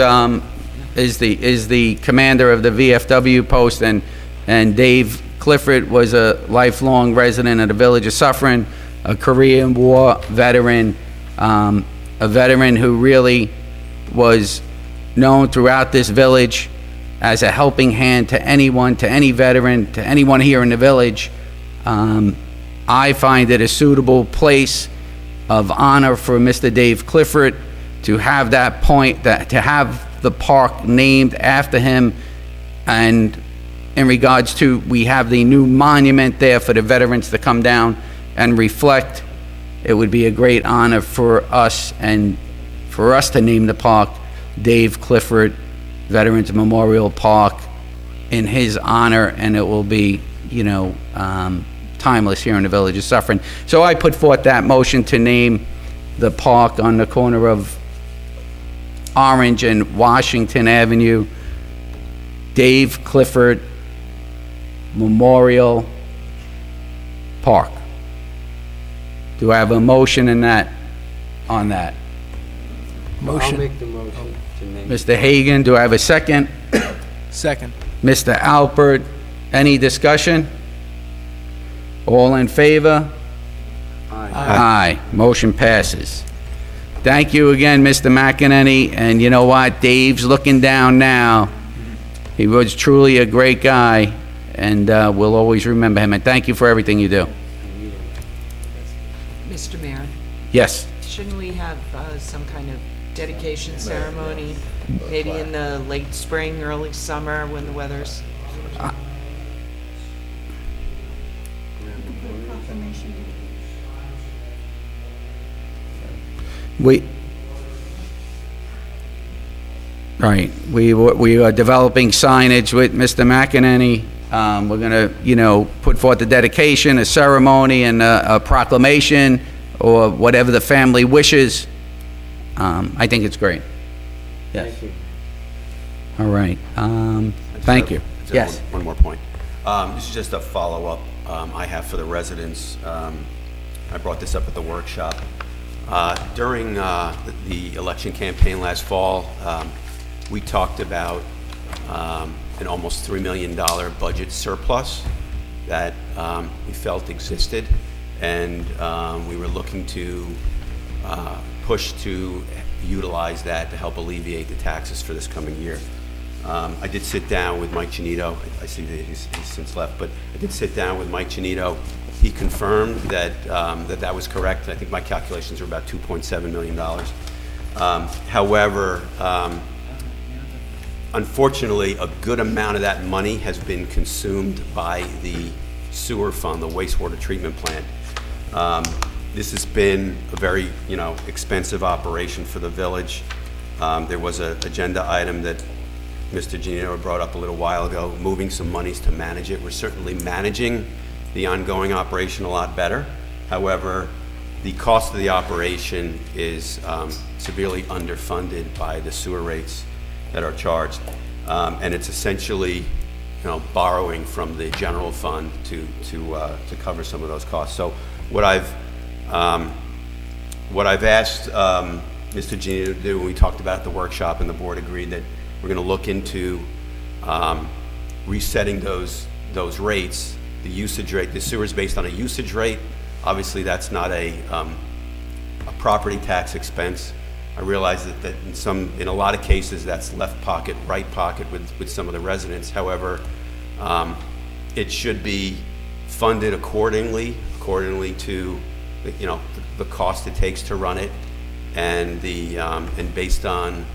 is the commander of the VFW post, and Dave Clifford was a lifelong resident of the village of Suffern, a Korean War veteran, a veteran who really was known throughout this village as a helping hand to anyone, to any veteran, to anyone here in the village. I find it a suitable place of honor for Mr. Dave Clifford to have that point, to have the park named after him. And in regards to, we have the new monument there for the veterans to come down and reflect. It would be a great honor for us and for us to name the park Dave Clifford Veterans Memorial Park in his honor, and it will be, timeless here in the village of Suffern. So I put forth that motion to name the park on the corner of Orange and Washington Avenue, Dave Clifford Memorial Park. Do I have a motion on that? I'll make the motion to name. Mr. Hagen, do I have a second? Second. Mr. Alpert, any discussion? All in favor? Aye. Motion passes. Thank you again, Mr. McInerney, and you know what? Dave's looking down now. He was truly a great guy, and we'll always remember him, and thank you for everything you do. Mr. Mayor, Yes. shouldn't we have some kind of dedication ceremony, maybe in the late spring, early summer, when the weather's... We are developing signage with Mr. McInerney. We're gonna, put forth the dedication, a ceremony, and a proclamation, or whatever the family wishes. I think it's great. Yes. Thank you. All right. Thank you. Just Yes. One more point. This is just a follow-up I have for the residents. I brought this up at the workshop. During the election campaign last fall, we talked about an almost $3 million budget surplus that we felt existed, and we were looking to push to utilize that to help alleviate the taxes for this coming year. I did sit down with Mike Ginito. I see that he's since left, but I did sit down with Mike Ginito. He confirmed that that was correct. I think my calculations were about $2.7 million. However, unfortunately, a good amount of that money has been consumed by the sewer fund, the wastewater treatment plant. This has been a very, expensive operation for the village. There was an agenda item that Mr. Ginino brought up a little while ago, moving some monies to manage it. We're certainly managing the ongoing operation a lot better. However, the cost of the operation is severely underfunded by the sewer rates that are charged. And it's essentially, borrowing from the general fund to cover some of those costs. So what I've asked Mr. Ginito to do, when we talked about it at the workshop, and the board agreed that we're going to look into resetting those rates. The usage rate, the sewer is based on a usage rate. Obviously, that's not a property tax expense. I realize that in a lot of cases, that's left pocket, right pocket with some of the residents. However, it should be funded accordingly to the cost it takes to run it, and based on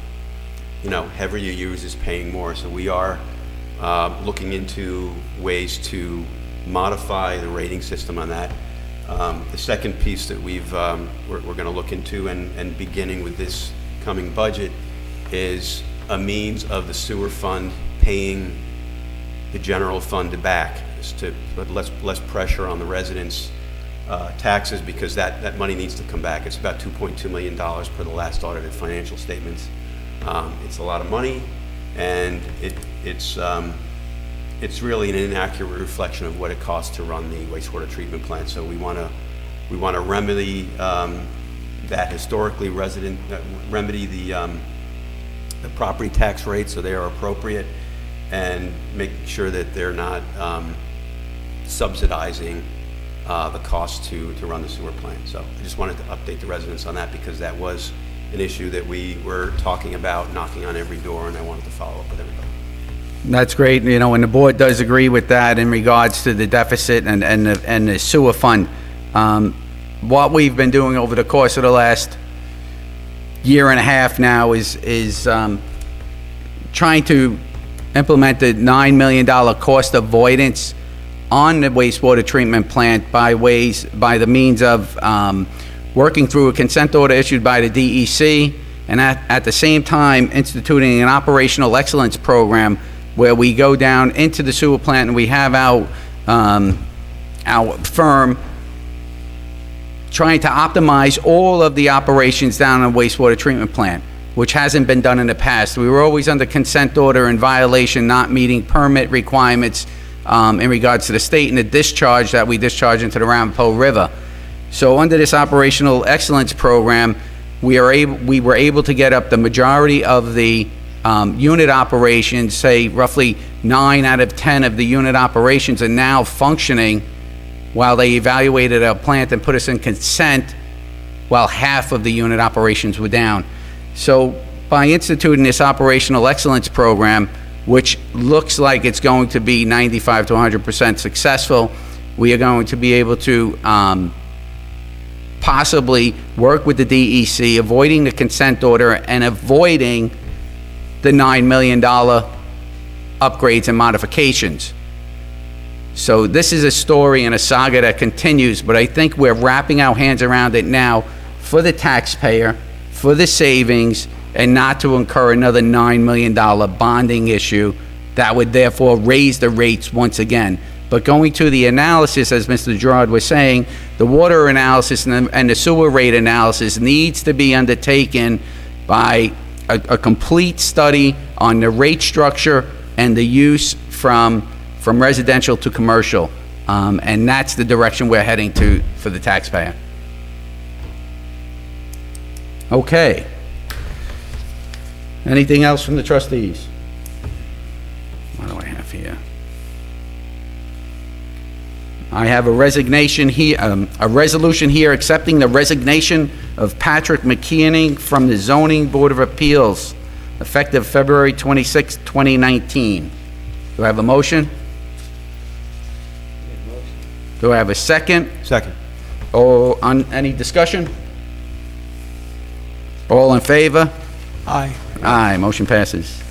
heavier users paying more. So we are looking into ways to modify the rating system on that. The second piece that we're going to look into, and beginning with this coming budget, is a means of the sewer fund paying the general fund back, is to put less pressure on the residents' taxes, because that money needs to come back. It's about $2.2 million per the last audited financial statements. It's a lot of money, and it's really an inaccurate reflection of what it costs to run the wastewater treatment plant. So we want to remedy that historically remedy the property tax rates so they are appropriate, and make sure that they're not subsidizing the cost to run the sewer plant. So I just wanted to update the residents on that, because that was an issue that we were talking about, knocking on every door, and I wanted to follow up with everybody. That's great, and the board does agree with that in regards to the deficit and the sewer fund. What we've been doing over the course of the last year and a half now is trying to implement the $9 million cost avoidance on the wastewater treatment plant by the means of working through a consent order issued by the DEC, and at the same time instituting an operational excellence program where we go down into the sewer plant and we have our firm trying to optimize all of the operations down on the wastewater treatment plant, which hasn't been done in the past. We were always under consent order in violation, not meeting permit requirements in regards to the state and the discharge that we discharge into the Ramapo River. So under this operational excellence program, we were able to get up the majority of the unit operations, say roughly 9 out of 10 of the unit operations are now functioning while they evaluated our plant and put us in consent while half of the unit operations were down. So by instituting this operational excellence program, which looks like it's going to be 95 to 100% successful, we are going to be able to possibly work with the DEC, avoiding the consent order and avoiding the $9 million upgrades and modifications. So this is a story and a saga that continues, but I think we're wrapping our hands around it now for the taxpayer, for the savings, and not to incur another $9 million bonding issue that would therefore raise the rates once again. But going to the analysis, as Mr. Girard was saying, the water analysis and the sewer rate analysis needs to be undertaken by a complete study on the rate structure and the use from residential to commercial. And that's the direction we're heading to for the taxpayer. Okay. Anything else from the trustees? What do I have here? I have a resignation here, a resolution here accepting the resignation of Patrick Mckinney from the Zoning Board of Appeals, effective February 26, 2019. Do I have a motion? Do I have a second? Second. Oh, on any discussion? All in favor? Aye. Aye, motion passes.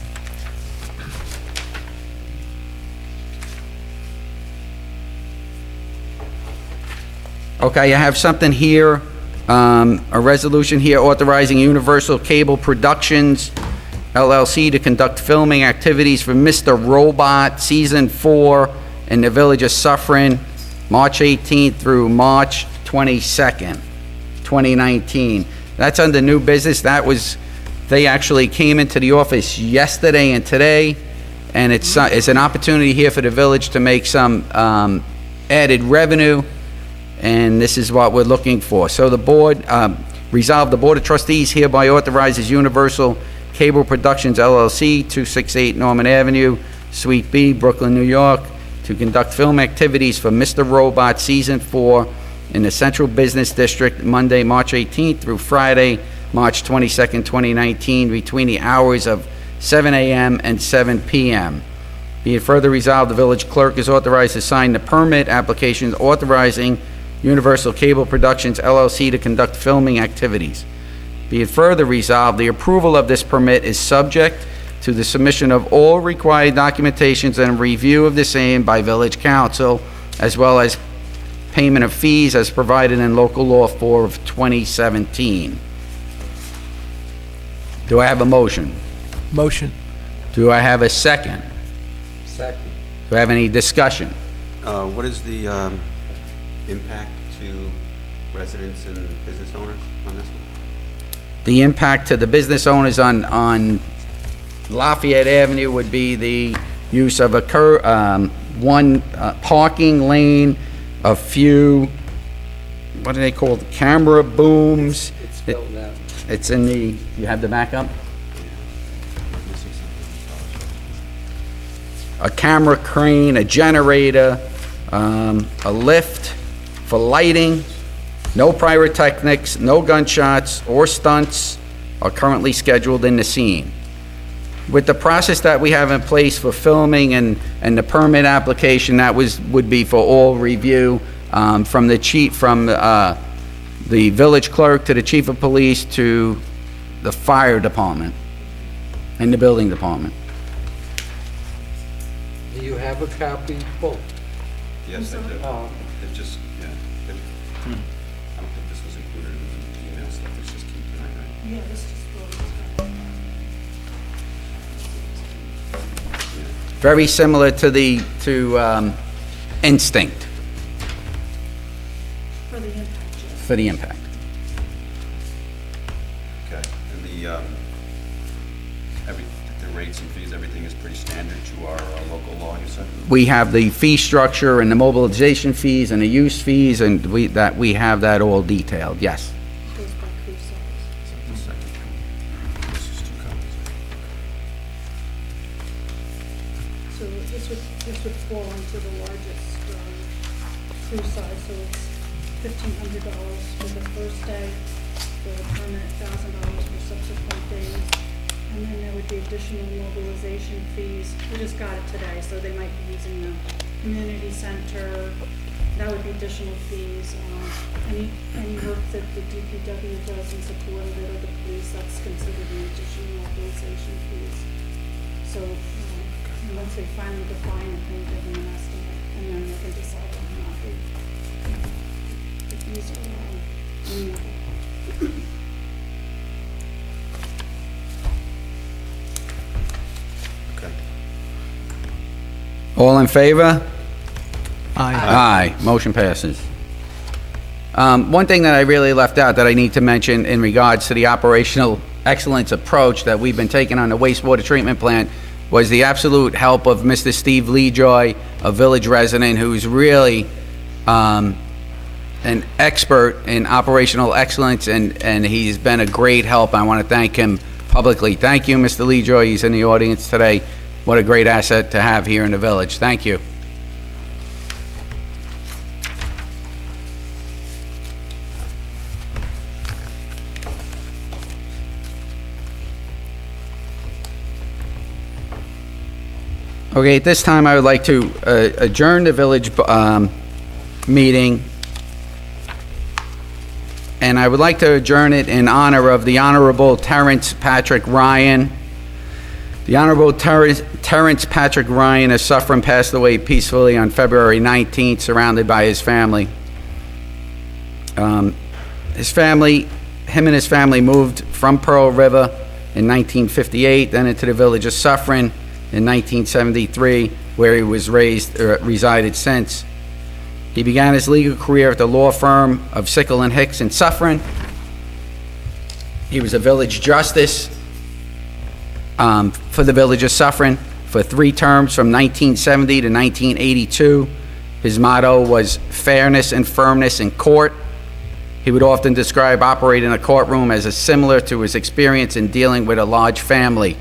Okay, I have something here, a resolution here authorizing Universal Cable Productions, LLC, to conduct filming activities for Mr. Robot Season 4 in the village of Suffern, March 18th through March 22nd, 2019. That's under new business. They actually came into the office yesterday and today, and it's an opportunity here for the village to make some added revenue, and this is what we're looking for. So the board, resolved, the Board of Trustees hereby authorizes Universal Cable Productions LLC, 268 Norman Avenue, Suite B, Brooklyn, New York, to conduct film activities for Mr. Robot Season 4 in the Central Business District, Monday, March 18th through Friday, March 22nd, 2019, between the hours of 7 a.m. and 7 p.m. Be it further resolved, the village clerk is authorized to sign the permit applications authorizing Universal Cable Productions LLC to conduct filming activities. Be it further resolved, the approval of this permit is subject to the submission of all required documentations and review of the same by village council, as well as payment of fees as provided in local law 4 of 2017. Do I have a motion? Motion. Do I have a second? Second. Do I have any discussion? What is the impact to residents and business owners on this one? The impact to the business owners on Lafayette Avenue would be the use of one parking lane, a few, what are they called, camera booms. It's filled out. It's in the, you have the backup? A camera crane, a generator, a lift for lighting. No pyrotechnics, no gunshots or stunts are currently scheduled in the scene. With the process that we have in place for filming and the permit application, that would be for all review, from the chief, from the village clerk to the chief of police to the fire department and the building department. Do you have a copy, Paul? Yes, I do. Oh. It just, yeah. I don't think this was included in the email stuff. This just came tonight, right? Yeah, this is Very similar to Instinct for the impact. for the impact. Okay. And the rates and fees, everything is pretty standard to our local law, you said? We have the fee structure and the mobilization fees and the use fees, and we have that all detailed, yes. Goes by crew size. The second. This is 2 copies. So this would fall into the largest crew size, so it's $1,500 for the first day, for the permit, $1,000 for subsequent days, and then there would be additional mobilization fees. We just got it today, so they might be using the community center. That would be additional fees. Any work that the DPW does in support of it or the police, that's considered an additional mobilization fees. So, once they finally define it, they give them an estimate, and then they can decide whether or not the fees are reasonable. Okay. All in favor? Aye. Motion passes. One thing that I really left out that I need to mention in regards to the operational excellence approach that we've been taking on the wastewater treatment plant was the absolute help of Mr. Steve Lejoy, a village resident who's really an expert in operational excellence, and he's been a great help. I want to thank him publicly. Thank you, Mr. Lejoy. He's in the audience today. What a great asset to have here in the village. Thank you. Okay, at this time, I would like to adjourn the village meeting, and I would like to adjourn it in honor of the Honorable Terrence Patrick Ryan. The Honorable Terrence Patrick Ryan of Suffern passed away peacefully on February 19th, surrounded by his family. Him and his family moved from Pearl River in 1958, then into the village of Suffern in 1973, where he was resided since. He began his legal career at the law firm of Sickle and Hicks in Suffern. He was a village justice for the village of Suffern for 3 terms from 1970 to 1982. His motto was fairness and firmness in court. He would often describe operating a courtroom as similar to his experience in dealing with a large family.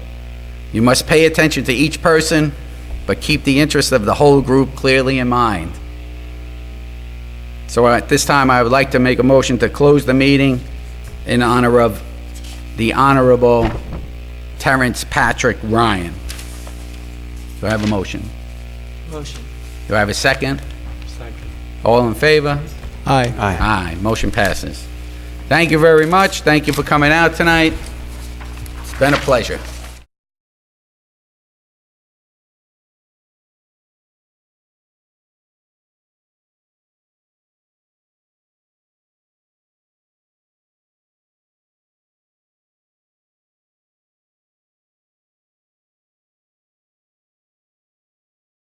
You must pay attention to each person, but keep the interest of the whole group clearly in mind. So at this time, I would like to make a motion to close the meeting in honor of the Honorable Terrence Patrick Ryan. Do I have a motion? Motion. Do I have a second? Second. All in favor? Aye. Aye. Motion passes. Thank you very much. Thank you for coming out tonight. It's been a pleasure.